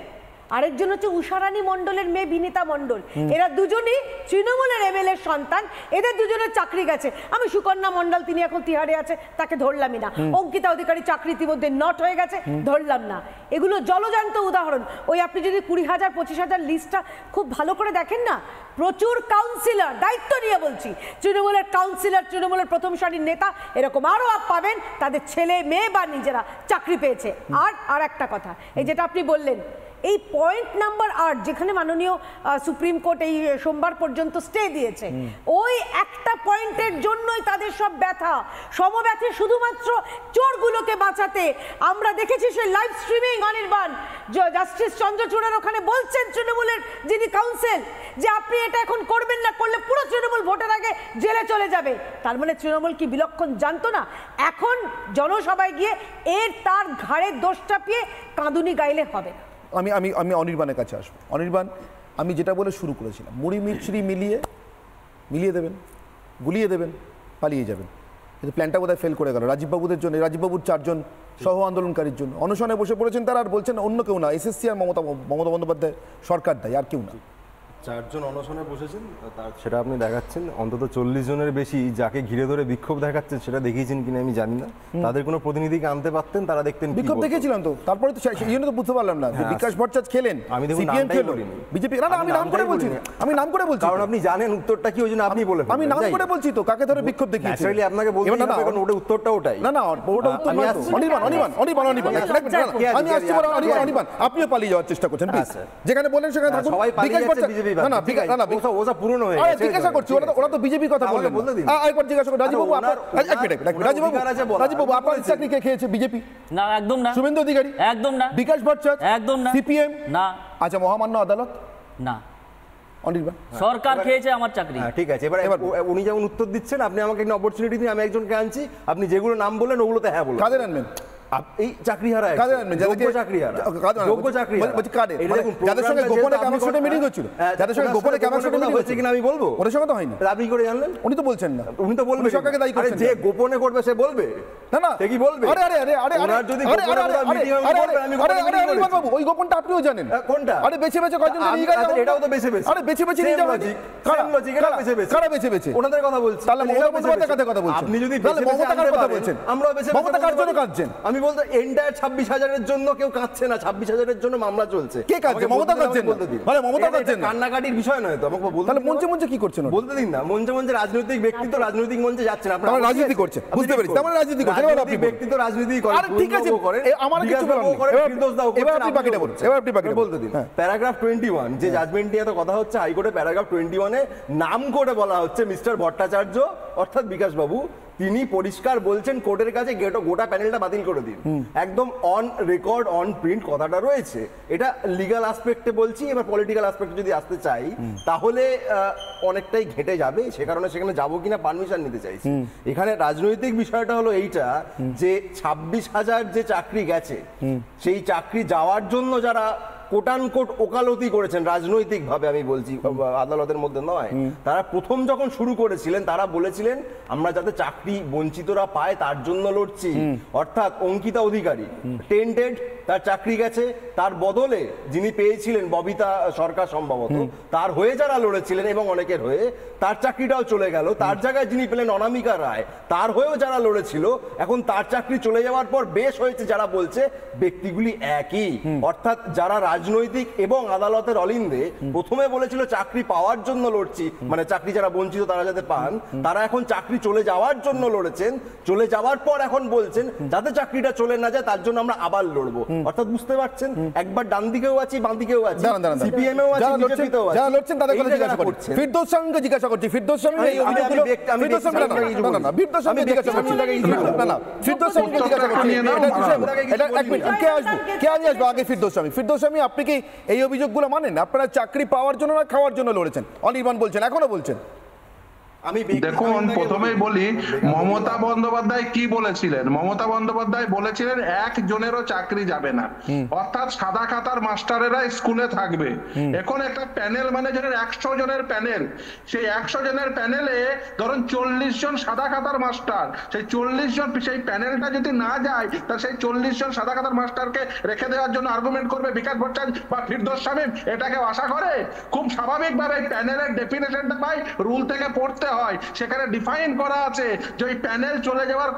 [SPEAKER 9] আরেকজন হচ্ছে উষারানী মণ্ডলের মেয়ে বিনীতা মণ্ডল, এরা দুজনই তৃণমূলের এমএলএ সন্তান, এদের দুজনের চাকরি গেছে। আমি সুকন্যা মণ্ডল, তিনি এখন তিহারে আছে, তাকে ধরলামই না। অঙ্কিতা অধিকারী চাকরি ইতিমধ্যে নট হয়ে গেছে, ধরলাম না। এগুলো জলজান্ত উদাহরণ। ওই আপনি যদি 20,000 25,000 লিস্টটা খুব ভালো করে দেখেন না, প্রচুর কাউন্সিলর, দায়িত্ব নিয়ে বলছি, তৃণমূলের কাউন্সিলর, তৃণমূলের প্রথম সারির নেতা, এরকম আরও পাবেন, তাদের ছেলে মেয়ে বা নিজেরা চাকরি পেয়েছে। আর একটা কথা, এই যেটা আপনি বললেন, এই পয়েন্ট নাম্বার 8 যেখানে মাননীয় সুপ্রিম কোর্ট এই সোমবার পর্যন্ত স্টে দিয়েছে, ওই একটা পয়েন্টের জন্যই তাদের সব ব্যথা। সমব্যথী শুধুমাত্র চোরগুলোকে বাঁচাতে। আমরা দেখেছি সেই লাইভ স্ট্রিমিং অনির্বাণ, জাস্টিস চন্দ্রচূড়ার ওখানে বলছেন তৃণমূলের যিনি কাউন্সিল, যে আপনি এটা এখন করবেন না, করলে পুরো তৃণমূল ভোটের আগে জেলে চলে যাবে। তার মানে তৃণমূল কি বিলক্ষণ জানতো না? এখন জনসভায় গিয়ে তার ঘাড়ে দোষ চাপিয়ে কাঁদুনি গাইলে হবে না।
[SPEAKER 1] আমি আমি আমি অনির্বাণের কাছে আসবো। অনির্বাণ, আমি যেটা বলে শুরু করেছিলাম, মুড়ি মিছরি মিলিয়ে দেবেন, গুলিয়ে দেবেন, পালিয়ে যাবেন। কিন্তু প্ল্যানটা বোধহয় ফেল করে গেল রাজীববাবুদের জন্য। রাজীববাবুর 4 জন সহ আন্দোলনকারীর জন্য অনশনে বসে পড়েছেন তারা, আর বলছেন অন্য কেউ না, এসএসসি আর মমতা বন্দ্যোপাধ্যায় সরকার দায়ী, আর কেউ না।
[SPEAKER 10] 4 জন অনশনে বসেছেন, সেটা আপনি দেখাচ্ছেন। অন্তত 40 জনের বেশি যাকে ঘিরে ধরে বিক্ষোভ দেখাচ্ছেন, সেটা দেখিয়েছেন কিনা আমি জানি না। তাদের কোনো প্রতিনিধিকে আনতে পারতেন, তারা দেখতেন। বিক্ষোভ
[SPEAKER 1] দেখেছিলাম তো, তারপরে তো সেই জন্য তো বুঝতে পারলাম না যে বিকাশ ভট্টাচার্য খেলেন,
[SPEAKER 10] আমি দেখুন
[SPEAKER 1] সিপিএম খেলো, বিজেপি। না, আমি নাম করে বলছি, আমি নাম করে বলছি,
[SPEAKER 10] কারণ আপনি জানেন উত্তরটা কি, ওই জন্য আপনি বলে।
[SPEAKER 1] আমি নাম করে বলছি তো কাকে ধরে বিক্ষোভ দেখিয়েছি।
[SPEAKER 10] ন্যাচারালি আপনাকে বলতে হবে, কারণ ওটা উত্তরটা ওটাই।
[SPEAKER 1] না না, ওটা উত্তর নয় তো। অনির্বাণ, আমি আসছি বড় অনির্বাণ, আপনিও পালিয়ে যাওয়ার চেষ্টা করছেন প্লিজ। যেখানে বলেন সেখানে থাকুন।
[SPEAKER 10] সবাই পালিয়ে যাচ্ছে বিজেপি। না না, ওসব পুরনো হয়ে গেছে।
[SPEAKER 1] জিজ্ঞাসা করছি, ওরা তো বিজেপি কথা বললেন। একবার জিজ্ঞাসা করুন রাজীববাবু, রাজীববাবু আপনার চাকরি কে খেয়েছে? বিজেপি?
[SPEAKER 4] না, একদম না।
[SPEAKER 1] শুভেন্দু অধিকারী?
[SPEAKER 4] একদম না।
[SPEAKER 1] বিকাশ ভট্টাচার্য?
[SPEAKER 4] একদম না।
[SPEAKER 1] সিপিএম?
[SPEAKER 4] না।
[SPEAKER 1] আচ্ছা, মহামান্য আদালত?
[SPEAKER 4] না।
[SPEAKER 1] অনির্বাণ,
[SPEAKER 4] সরকার খেয়েছে আমার চাকরি।
[SPEAKER 10] ঠিক আছে, এবার উনি যেমন উত্তর দিচ্ছেন, আপনি আমাকে একটা অপরচুনিটি দিন, আমি একজনকে আনছি, আপনি যেগুলো নাম বললেন ওগুলোতে হ্যাঁ বলুন।
[SPEAKER 1] কাদের আনবেন?
[SPEAKER 10] এই চাকরি হারা,
[SPEAKER 1] কাদের আনবেন?
[SPEAKER 10] যোগ্য চাকরি হারা, যোগ্য চাকরি হারা।
[SPEAKER 1] বলছি কাদের? যাদের সঙ্গে গোপনে ক্যামেরা মিটিং হচ্ছিল, যাদের সঙ্গে গোপনে ক্যামেরা মিটিং হচ্ছে কিনা আমি বলবো। ওদের সঙ্গে তো হয়নি।
[SPEAKER 10] আপনি করে জানলেন?
[SPEAKER 1] উনি তো বলছেন না।
[SPEAKER 10] উনি তো বলবেন,
[SPEAKER 1] সরকারকে দায়ী করছেন।
[SPEAKER 10] যে গোপনে করবে সে বলবে না, না সে কি বলবে?
[SPEAKER 1] আরে আরে আরে আরে
[SPEAKER 10] ওনার যদি গোপনে মিটিং আমি বলবো, আমি গোপনে
[SPEAKER 1] বাবু ওই গোপনটা আপনিও জানেন।
[SPEAKER 10] কোনটা?
[SPEAKER 1] আরে বেছে বেছে কয়জন নিয়ে গেল,
[SPEAKER 10] এটাও তো বেছে বেছে।
[SPEAKER 1] আরে বেছে বেছে নিয়ে যাওয়া
[SPEAKER 10] কারা লজিক, এটা বেছে বেছে।
[SPEAKER 1] কারা বেছে বেছে?
[SPEAKER 10] ওনাদের কথা বলছি।
[SPEAKER 1] তাহলে মমতা বন্দ্যোপাধ্যায়ের কথা বলছেন।
[SPEAKER 10] আপনি যদি
[SPEAKER 1] তাহলে মমতা কার কথা বলছেন?
[SPEAKER 10] আমরাও বেছে বেছে।
[SPEAKER 1] মমতা কার জন্য কাঁদছেন?
[SPEAKER 10] আমি বলতে এন্টায়ার 26,000-এর জন্য কেউ কাঁদছে না, 26,000-এর জন্য মামলা চলছে।
[SPEAKER 1] কে কাঁদছে? মমতা কাঁদছেন? মানে মমতা কাঁদছেন না,
[SPEAKER 10] কান্নাকাটির বিষয় নয় তো আমাকে বলতে।
[SPEAKER 1] তাহলে মঞ্চে মঞ্চে কি করছেন?
[SPEAKER 10] বলতে দিন না। মঞ্চে মঞ্চে রাজনৈতিক ব্যক্তি তো রাজনৈতিক মঞ্চে যাচ্ছেন, আপনারা
[SPEAKER 1] রাজনীতি করছেন, বুঝতে পেরেছি। তার মানে রাজনীতি করছেন। এবার আপনি
[SPEAKER 10] ব্যক্তি তো রাজনীতি করেন।
[SPEAKER 1] আরে ঠিক আছে, আমার কিছু বলার নেই। এবার আপনি বাকিটা বলুন, এবার আপনি বাকিটা
[SPEAKER 10] বলতে দিন। প্যারাগ্রাফ 21, যে জাজমেন্ট নিয়ে তো কথা হচ্ছে হাইকোর্টে, প্যারাগ্রাফ 21-এ নাম করে বলা হচ্ছে মিস্টার ভট্টাচার্য অর্থাৎ বিকাশ বাবু তিনি পরিষ্কার বলছেন কোর্টের কাছে গোটা প্যানেলটা বাতিল করে দিন, একদম অন রেকর্ড অন প্রিন্ট কথাটা রয়েছে। এটা লিগ্যাল আসপেক্টে বলছি, এবার পলিটিক্যাল আসপেক্টে যদি আসতে চাই তাহলে অনেকটাই ঘেটে যাবে, সে কারণে সেখানে যাবো কিনা পারমিশন নিতে চাইছি। এখানে রাজনৈতিক বিষয়টা হলো এইটা যে 26,000 যে চাকরি গেছে, সেই চাকরি যাওয়ার জন্য যারা কোটানকোট ওকালতি করেছেন রাজনৈতিকভাবে, আমি বলছি আদালতের মধ্যে নয়, তারা প্রথম যখন শুরু করেছিলেন তারা বলেছিলেন আমরা যাতে চাকরি বঞ্চিতরা পায় তার জন্য লড়ছি। অর্থাৎ অঙ্কিতা অধিকারী টেন্টেড, তার চাকরি গেছে, তার বদলে যিনি পেয়েছিলেন ববিতা সরকার সম্ভবত, তার হয়ে যারা লড়েছিলেন এবং অনেকের হয়ে তার চাকরিটাও চলে গেল। তার জায়গায় যিনি পেলেন অনামিকা রায়, তার হয়েও যারা লড়েছিল এখন তার চাকরি চলে যাওয়ার পর বেশ হয়েছে যারা বলছে ব্যক্তিগুলি একই। অর্থাৎ যারা রাজনৈতিক এবং আদালতের অলিন্দে প্রথমে বলেছিল চাকরি পাওয়ার জন্য লড়ছি, মানে চাকরি যারা বঞ্চিত তারা যাতে পান, তারা এখন চাকরি চলে যাওয়ার জন্য লড়েছেন, চলে যাওয়ার পর এখন বলছেন যাতে চাকরিটা চলে না যায় তার জন্য আমরা আবার লড়বো। অর্থাৎ বুঝতে পারছেন, একবার ডান দিকেও আছি বাম দিকেও আছি, সিপিএমও আছি বিজেপিতেও আছি।
[SPEAKER 1] যারা লড়ছেন তাদের কথা জিজ্ঞাসা করছি, ফিরদৌস শামীমকে জিজ্ঞাসা করছি। ফিরদৌস শামী এই অভিযোগগুলো, ফিরদৌস শামী না, ফিরদৌস শামী জিজ্ঞাসা করছি, না ফিরদৌস শামীকে জিজ্ঞাসা করছি। এটা এক মিনিট, কে আসবে আগে? ফিরদৌস শামী। ফিরদৌস শামী, আপনি কি এই অভিযোগগুলো মানেন? আপনারা চাকরি পাওয়ার জন্য না খাওয়ার জন্য লড়েছেন? অনির্বাণ বলছেন, এখনো বলছেন।
[SPEAKER 7] দেখুন, প্রথমেই বলি মমতা বন্দ্যোপাধ্যায় কি বলেছিলেন। মমতা বন্দ্যোপাধ্যায় বলেছিলেন একজনেরও চাকরি যাবে না, অর্থাৎ সাদা খাতার মাস্টারেরা স্কুলে থাকবে। এখন একটা প্যানেল মানে ধরেন 100 জনের প্যানেল, সেই 100 জনের প্যানেলে ধরুন 40 জন সাদা খাতার মাস্টার, সেই 40 জন সেই প্যানেলটা যদি না যায় তা সেই 40 জন সাদা খাতার মাস্টারকে রেখে দেওয়ার জন্য আর্গুমেন্ট করবে বিকাশ ভট্টাচার্য বা ফিরদৌস শামীম? এটাকে আশা করে? খুব স্বাভাবিকভাবে প্যানেলের ডেফিনেশনটা পাই রুল থেকে পড়তে হয়, সেখানে ডিফাইন করা আছে যে ওই প্যানেল চলে যাওয়ার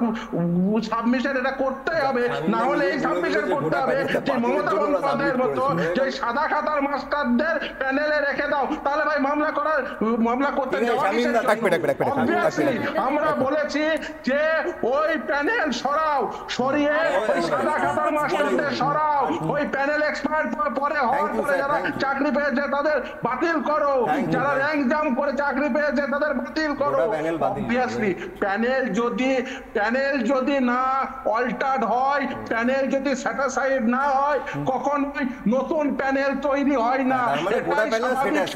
[SPEAKER 7] সাবমিশন এটা করতে হবে, না হলে এই সাবমিশন করতে হবে যে মমতা বন্দ্যোপাধ্যায়ের মতো যে সাদা খাতার মাস্টারদের প্যানেলে রেখে দাও, তাহলে ভাই মামলা করতে যাওয়া। আমরা বলেছি যে ওই প্যানেল সরাও, সরিয়ে ওই সাদা খাতার মাস্টারদের সরাও, ওই প্যানেল এক্সপায়ার পরে হওয়ার পরে যারা চাকরি পেয়েছে তাদের বাতিল করো, যারা র্যাঙ্ক জাম্প করে চাকরি পেয়েছে তাদের বাতিল করো। অবভিয়াসলি প্যানেল যদি না অল্টার্ড হয়, প্যানেল যদি স্যাটিসফাইড না হয়, কখনোই নতুন প্যানেল তৈরি হয় না। এটাই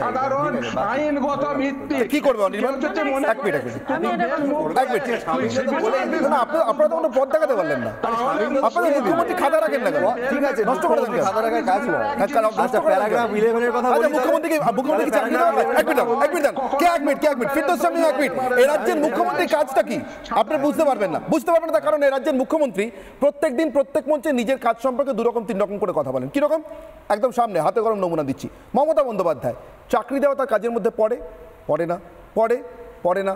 [SPEAKER 7] সাধারণ আইনগত ভিত্তি।
[SPEAKER 1] কি করবে অনির্বাণ? আপনারা তো কোনো পথ দেখাতে পারলেন না, আপনাদের মুখ্যমন্ত্রী খাতা রাখেন না কেন? ঠিক আছে, নষ্ট করে দেন, খাতা রাখার কাজ নয়। আচ্ছা, প্যারাগ্রাফ 11 এর কথা বলি, মুখ্যমন্ত্রীকে চাকরি দেওয়া হবে? এক মিনিট, ফিরদৌস শামী, এক মিনিট। এই রাজ্যের মুখ্যমন্ত্রীর কাজটা কি আপনি বুঝতে পারবেন না, তার কারণ এই রাজ্যের মুখ্যমন্ত্রী প্রত্যেক দিন প্রত্যেক মঞ্চে নিজের কাজ সম্পর্কে 2 রকম 3 রকম করে কথা বলেন। কিরকম? একদম সামনে হাতে গরম নমুনা দিচ্ছি। মমতা বন্দ্যোপাধ্যায় চাকরি দেওয়া তার কাজের মধ্যে পড়ে না।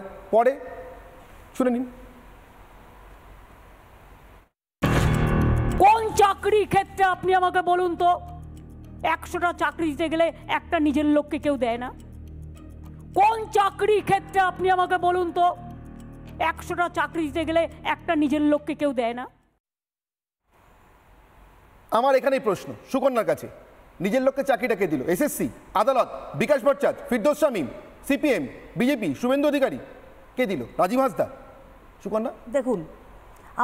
[SPEAKER 1] শুনে নিন।
[SPEAKER 11] কোন চাকরির ক্ষেত্রে আপনি আমাকে বলুন তো 100টা চাকরি দিতে গেলে একটা নিজের লোককে কেউ দেয় না? কোন চাকরির ক্ষেত্রে আপনি আমাকে বলুন তো 100টা চাকরি দিতে গেলে একটা নিজের লোককে কেউ দেয় না?
[SPEAKER 1] আমার এখানেই প্রশ্ন সুকন্যার কাছে, নিজের লোককে চাকরিটা কে দিল? এসএসসি, আদালত, বিকাশ ভট্টাচার্য, ফিরদৌস শামীম, সিপিএম, বিজেপি, শুভেন্দু অধিকারী, কে দিল? রাজীব হাসদা। সুকন্যা,
[SPEAKER 8] দেখুন,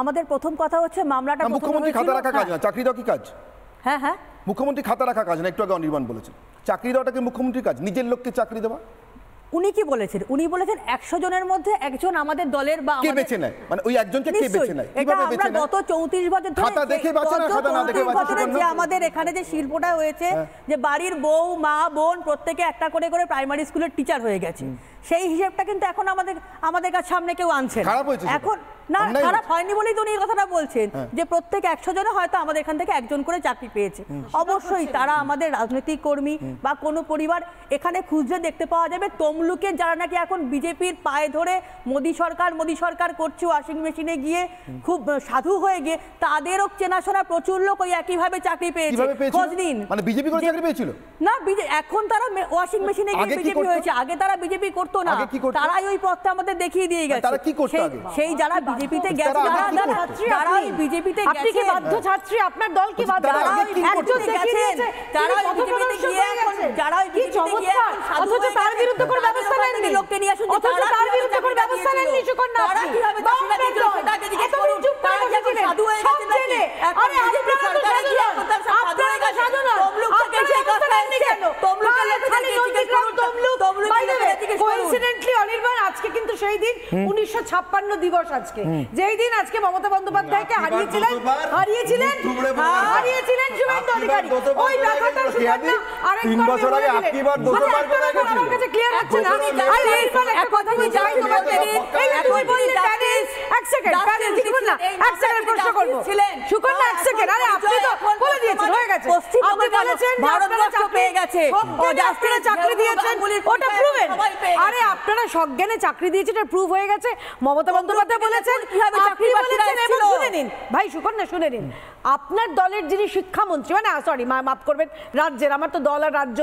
[SPEAKER 8] আমাদের প্রথম কথা হচ্ছে মামলাটা
[SPEAKER 1] মুখ্যমন্ত্রী খাতা রাখা কাজ না, চাকরি দেওয়া কি কাজ?
[SPEAKER 8] হ্যাঁ,
[SPEAKER 1] মুখ্যমন্ত্রী খাতা রাখা কাজ না, একটু আগে অনির্বাণ বলেছেন। চাকরি দেওয়াটাকে মুখ্যমন্ত্রীর কাজ, নিজের লোককে চাকরি দেওয়া।
[SPEAKER 8] উনি কি বলেছেন? উনি বলেছেন 100 জনের মধ্যে একজন আমাদের দলের বা
[SPEAKER 1] কে বেছে নেয়, মানে ওই একজনকে কে বেছে নেয়? কিভাবে বেছে নেয়?
[SPEAKER 8] গত 34 বছর ধরে
[SPEAKER 1] খাতা দেখে বাঁচে না, খাতা না দেখে বাঁচে না।
[SPEAKER 8] যে আমাদের এখানে যে শিল্পটা হয়েছে, যে বাড়ির বউ, মা, বোন প্রত্যেকে একটা করে প্রাইমারি স্কুলের টিচার হয়ে গেছে, সেই হিসেবটা কিন্তু এখন আমাদের কাছে সামনে কেউ আনছে এখন না। খারাপ হয়নি বলেই তো উনি এই কথাটা বলছেন যে প্রত্যেক 100 জনে হয়তো আমাদের এখান থেকে একজন করে চাকরি পেয়েছে। অবশ্যই তারা আমাদের রাজনৈতিক কর্মী বা কোনো পরিবার। এখানে খুঁজলে দেখতে পাওয়া যাবে তমলুকের যারা নাকি এখন বিজেপির পায়ে ধরে মোদী সরকার করছে, ওয়াশিং মেশিনে গিয়ে খুব সাধু হয়ে গিয়ে, তাদেরও চেনাশোনা প্রচুর লোক ওই একইভাবে চাকরি পেয়েছে। খোঁজ নিন।
[SPEAKER 1] মানে বিজেপি করে চাকরি পেয়েছিল
[SPEAKER 8] না, এখন তারা ওয়াশিং মেশিনে গিয়ে বিজেপি হয়েছে। আগে তারা বিজেপি করতো না, তারাই ওই পথটা আমাদের দেখিয়ে দিয়ে গেছে।
[SPEAKER 1] তারা কি করতো আগে?
[SPEAKER 8] সেই যারা বিজেপিতে গেছে, যারা বিজেপিতে গেছে, আপনি কি বাধ্য ছাত্রী, আপনার দল কি বাধ্য? একজন দেখিয়ে দিয়েছে, যারা বিজেপিতে গিয়ে এখন, যারা বিজেপিতে গিয়ে অথচ তার বিরুদ্ধে কোনো ব্যবস্থা নেননি, লোককে নিয়ে আসুন, অথচ তার বিরুদ্ধে কোনো ব্যবস্থা নেননি। সুকন্যা, তারা কিভাবে
[SPEAKER 9] আরে আপনারা তো সাধু নন, আপনারা তো সাধু নন, আপনারা ব্যবস্থা নেননি কেন? খালি Nandigram Tamluk. By the way, coincidentally Anirban, আজকে কিন্তু সেই দিন 1956 দিবস আজকে, যেই দিন আজকে মমতা বন্দ্যোপাধ্যায়কে হারিয়েছিলেন শুভেন্দু অধিকারী। ওই ব্যাপারটা সুকন্যা আরেকবার
[SPEAKER 10] 3 বছর আগে আকিবার দোষবার করে গেছিল।
[SPEAKER 9] আমার কাছে ক্লিয়ার হচ্ছে না। আই অনির্বাণ একটা কথা বলি, যাই তোমাকে এই তুই বললি প্যানেল, এক সেকেন্ড প্যানেল সুকন্যা, এক সেকেন্ড প্রশ্ন করব সুকন্যা, এক সেকেন্ড। আরে আপনি তো বলে দিয়েছেন, হয়ে গেছে। আপনি বলেছেন ভারতবর্ষ পেয়ে গেছে, আপনারা চাকরি দিয়েছেন, ওটা প্রুভেন। আরে আপনারা সজ্ঞানে চাকরি দিয়েছেন, এটা প্রুভ হয়ে গেছে। মমতা বন্দ্যোপাধ্যায় বলেছেন, আপনি বলেছেন, এবার শুনে নিন ভাই সুকন্যা, শুনে নিন। আপনার দলের যিনি শিক্ষামন্ত্রী, মানে সরি মাফ করবেন, রাজ্যের, আমার তো দল আর রাজ্য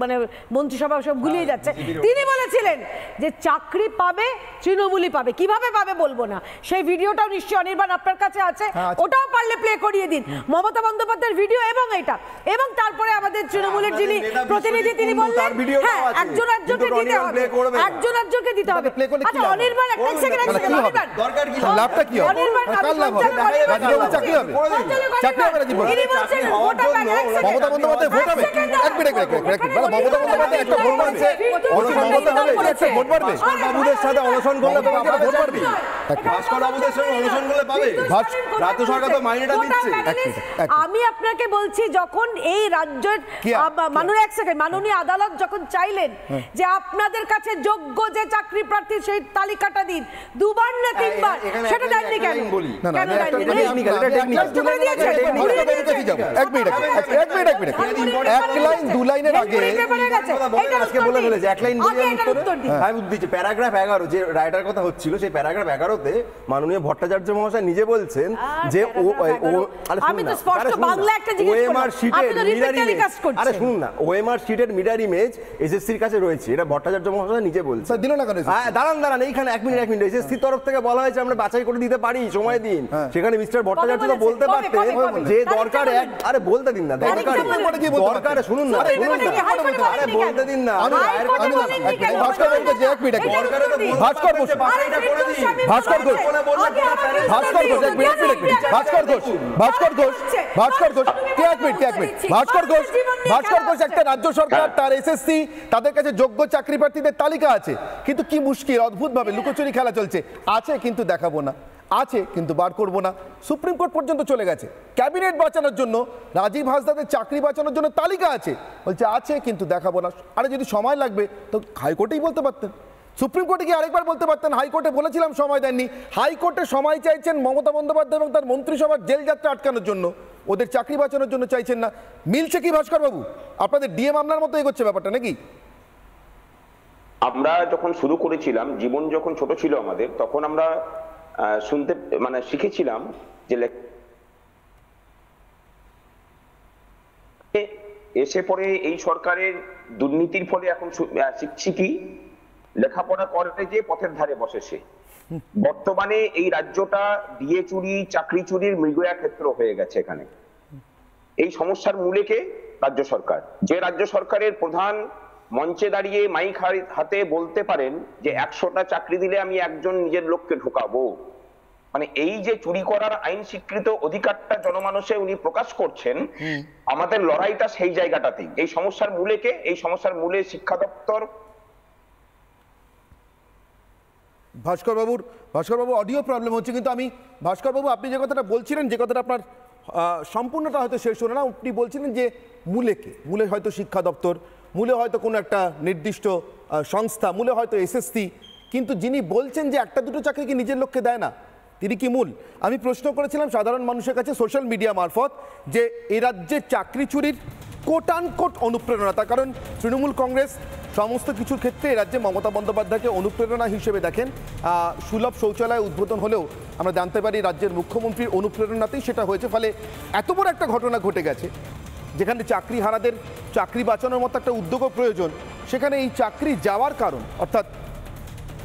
[SPEAKER 9] মানে মন্ত্রিসভা সব গুলিয়ে যাচ্ছে, তিনি বলেছিলেন যে চাকরি পাবে তৃণমূলই পাবে। কিভাবে পাবে বলবো না, সেই ভিডিওটাও নিশ্চয়ই অনির্বাণ আপনার কাছে আছে, ওটাও পারলে প্লে করিয়ে দিন, মমতা বন্দ্যোপাধ্যায়ের ভিডিও এবং এটা। এবং তারপরে আমাদের তৃণমূলের যিনি প্রতিনিধি তিনি বললেন হ্যাঁ একজন একজনকে দিতে হবে, একজন একজনকে দিতে হবে। আচ্ছা অনির্বাণ একটা সেকেন্ড, অনির্বাণ
[SPEAKER 1] দরকার কি, লাভটা কি হবে, কার লাভ হবে, চাকরি হবে, চাকরি হবে রাজীব মমতা বন্দ্যোপাধ্যায় ভোট হবে। এক মিনিট মমতা বন্দ্যোপাধ্যায় একটা ভোট মারছে, অনশন করতে হবে, ভোট পারবে বাবুদের সাথে অনশন করলে ভোট পারবে, ভাস্কর বাবুদের সঙ্গে অনশন করলে পাবে, রাজ্য সরকার তো মাইনেটা দিচ্ছে।
[SPEAKER 9] আমি আপনাকে বলছি, যখন এই রাজ্যের মাননীয় আদালত যখন চাইলেন যে আপনাদের কাছে যোগ্য যে চাকরি প্রার্থী সেই তালিকাটা দিন, দুবার না তিনবার, সেটা দেননি কেন? কেন দেননি?
[SPEAKER 10] প্যারাগ্রাফ 11 যে রায়টার কথা হচ্ছিল, সেই প্যারাগ্রাফ 11-তে মাননীয় ভট্টাচার্য মহাশয় নিজে বলছেন যে ওএমআর শিটের মিরর ইমেজ এসএসসির কাছে রয়েছে, এটা ভট্টাচার্য মহাশয় নিজে বলছেন। দিল না কেন? দাঁড়ান এইখানে এক মিনিট এসএসসির তরফ থেকে বলা হয়েছে আমরা বাছাই করে দিতে পারি, সময় দিন। সেখানে মিস্টার ভট্টাচার্য তো বলতে পারতেন যে দরকার আরে বলতে দিন না, দরকার শুনুন না, আরে বলতে দিন না।
[SPEAKER 1] ভাস্কর ঘোষ একটা রাজ্য সরকার, তার এসএসসি, তাদের কাছে যোগ্য চাকরি প্রার্থীদের তালিকা আছে, কিন্তু কি মুশকিল, অদ্ভুত ভাবে লুকোচুরি খেলা চলছে, আছে কিন্তু দেখাবো না, আছে কিন্তু বার করবো না। সুপ্রিম কোর্ট পর্যন্ত চলে গেছে, ক্যাবিনেট বাঁচানোর জন্য, রাজীব হাসদাদের চাকরি বাঁচানোর জন্য তালিকা আছে, বলছে আছে কিন্তু দেখাবো না। আরে যদি সময় লাগবে তো হাইকোর্টেই বলতে পারতেন, সুপ্রিম কোর্টে গিয়ে আরেকবার বলতে পারতেন, হাইকোর্টে বলেছিলাম সময় দেননি। হাইকোর্টে সময় চাইছেন মমতা বন্দ্যোপাধ্যায় এবং তার মন্ত্রিসভার জেল যাত্রা আটকানোর জন্য, ওদের চাকরি বাঁচানোর জন্য চাইছেন না। মিলছে কি ভাস্কর বাবু, আপনাদের ডিএ মামলার মতো এগোচ্ছে ব্যাপারটা নাকি?
[SPEAKER 12] আমরা যখন শুরু করেছিলাম, জীবন যখন ছোট ছিল আমাদের, তখন আমরা শুনতে মানে শিখেছিলাম যে এসে পরে এই সরকারের দুর্নীতির ফলে এখন শিখছি কি, লেখাপড়া করে যে পথের ধারে বসে সে। বর্তমানে এই রাজ্যটা ডিএ চুরি, চাকরি চুরির মৃগয়া ক্ষেত্র হয়ে গেছে। এখানে এই সমস্যার মূলে কে? রাজ্য সরকার। যে রাজ্য সরকারের প্রধান মঞ্চে দাঁড়িয়ে মাইক হাতে বলতে পারেন যে 100টা চাকরি দিলে আমি একজন নিজের লোককে ঢোকাবো, মানে এই যে চুরি করার আইন স্বীকৃত অধিকারটা জনমানসে উনি প্রকাশ করছেন, আমাদের লড়াইটা সেই জায়গাটাতেই। এই সমস্যার মূলে কে? এই সমস্যার মূলে শিক্ষা দপ্তর।
[SPEAKER 1] ভাস্কর বাবু অডিও প্রবলেম হচ্ছে, কিন্তু আমি ভাস্কর বাবু আপনি যে কথাটা বলছিলেন, যে কথাটা আপনার সম্পূর্ণটা হয়তো শেষ হলো না, আপনি বলছিলেন যে মূলে কে? মূলে হয়তো শিক্ষা দপ্তর, মূলে হয়তো কোনো একটা নির্দিষ্ট সংস্থা, মূলে হয়তো এসএসসি, কিন্তু যিনি বলছেন যে একটা দুটো চাকরি কি নিজের লোককে দেয় না, তিনি কি মূল? আমি প্রশ্ন করেছিলাম সাধারণ মানুষের কাছে সোশ্যাল মিডিয়া মারফত যে এই রাজ্যে চাকরি চুরির কোট আনকোট অনুপ্রেরণা, তার কারণ তৃণমূল কংগ্রেস সমস্ত কিছুর ক্ষেত্রে এই রাজ্যে মমতা বন্দ্যোপাধ্যায়কে অনুপ্রেরণা হিসেবে দেখেন। সুলভ শৌচালয় উদ্বোধন হলেও আমরা জানতে পারি রাজ্যের মুখ্যমন্ত্রীর অনুপ্রেরণাতেই সেটা হয়েছে। ফলে এত বড় একটা ঘটনা ঘটে গেছে, যেখানে চাকরি হারাদের চাকরি বাঁচানোর মতো একটা উদ্যোগও প্রয়োজন, সেখানে এই চাকরি যাওয়ার কারণ, অর্থাৎ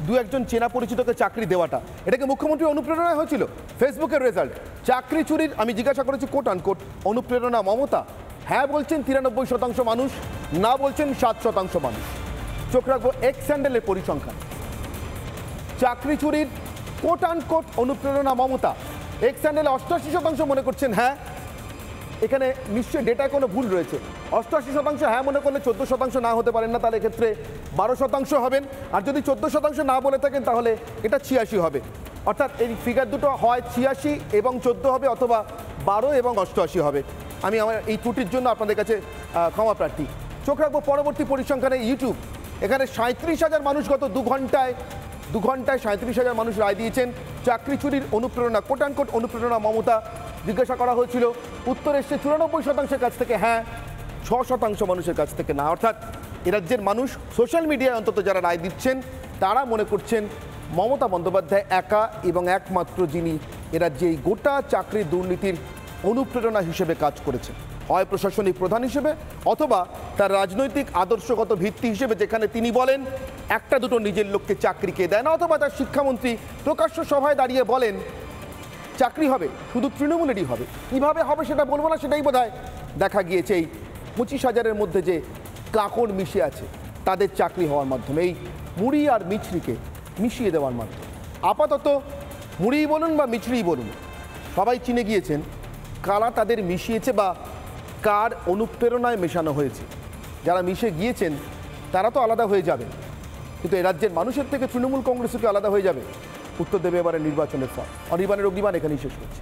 [SPEAKER 1] দু একজন চেনা পরিচিতকে চাকরি দেওয়াটা, এটাকে মুখ্যমন্ত্রী অনুপ্রেরণা হয়েছিল। ফেসবুকের রেজাল্ট, চাকরি চুরির আমি জিজ্ঞাসা করেছি কোট আনকোট অনুপ্রেরণা মমতা, হ্যাঁ বলছেন 93% মানুষ, না বলছেন 7% মানুষ। চোখ রাখবো এক্স স্যান্ডেলের পরিসংখ্যান, চাকরি চুরির কোট আনকোট অনুপ্রেরণা মমতা এক্স স্যান্ডেলে 88% মনে করছেন হ্যাঁ, এখানে নিশ্চয়ই ডেটায় কোনো ভুল রয়েছে। 88% হ্যাঁ মনে করলে 14% না হতে পারেন না, তাহলে এক্ষেত্রে 12% হবেন। আর যদি 14% না বলে থাকেন তাহলে এটা 86 হবে। অর্থাৎ এই ফিগার দুটো হয় 86 এবং 14 হবে, অথবা 12 এবং 88 হবে। আমি আমার এই ত্রুটির জন্য আপনাদের কাছে ক্ষমা প্রার্থী। চোখ রাখবো পরবর্তী পরিসংখ্যানে ইউটিউব। এখানে 37,000 মানুষ গত 2 ঘন্টায় 37,000 মানুষ রায় দিয়েছেন। চাকরি চুরির অনুপ্রেরণা, কোট অ্যান্ড অনুপ্রেরণা মমতা। জিজ্ঞাসা করা হয়েছিল, উত্তর এসছে 94% কাছ থেকে হ্যাঁ, 6% মানুষের কাছ থেকে না। অর্থাৎ এ রাজ্যের মানুষ সোশ্যাল মিডিয়ায় অন্তত যারা রায় দিচ্ছেন তারা মনে করছেন মমতা বন্দ্যোপাধ্যায় একা এবং একমাত্র যিনি এ রাজ্যে এই গোটা চাকরির দুর্নীতির অনুপ্রেরণা হিসেবে কাজ করেছেন, হয় প্রশাসনিক প্রধান হিসেবে অথবা তার রাজনৈতিক আদর্শগত ভিত্তি হিসেবে, যেখানে তিনি বলেন একটা দুটো নিজের লোককে চাকরি কে দেয় না, অথবা তার শিক্ষামন্ত্রী প্রকাশ্য সভায় দাঁড়িয়ে বলেন চাকরি হবে শুধু তৃণমূলেরই হবে। কীভাবে হবে সেটা বলবো না, সেটাই বোধহয় দেখা গিয়েছে এই 25,000-এর মধ্যে যে কাকড় মিশে আছে তাদের চাকরি হওয়ার মাধ্যমে, এই মুড়ি আর মিছরিকে মিশিয়ে দেওয়ার মাধ্যমে। আপাতত মুড়িই বলুন বা মিছরিই বলুন, সবাই চিনে গিয়েছেন কারা তাদের মিশিয়েছে বা কার অনুপ্রেরণায় মেশানো হয়েছে। যারা মিশে গিয়েছেন তারা তো আলাদা হয়ে যাবে, কিন্তু এ রাজ্যের মানুষের থেকে তৃণমূল কংগ্রেসকে আলাদা হয়ে যাবে। উত্তর দেবে এবারে নির্বাচনের পর। অনির্বাণের অগ্নিবাণ এখানেই শেষ করছে।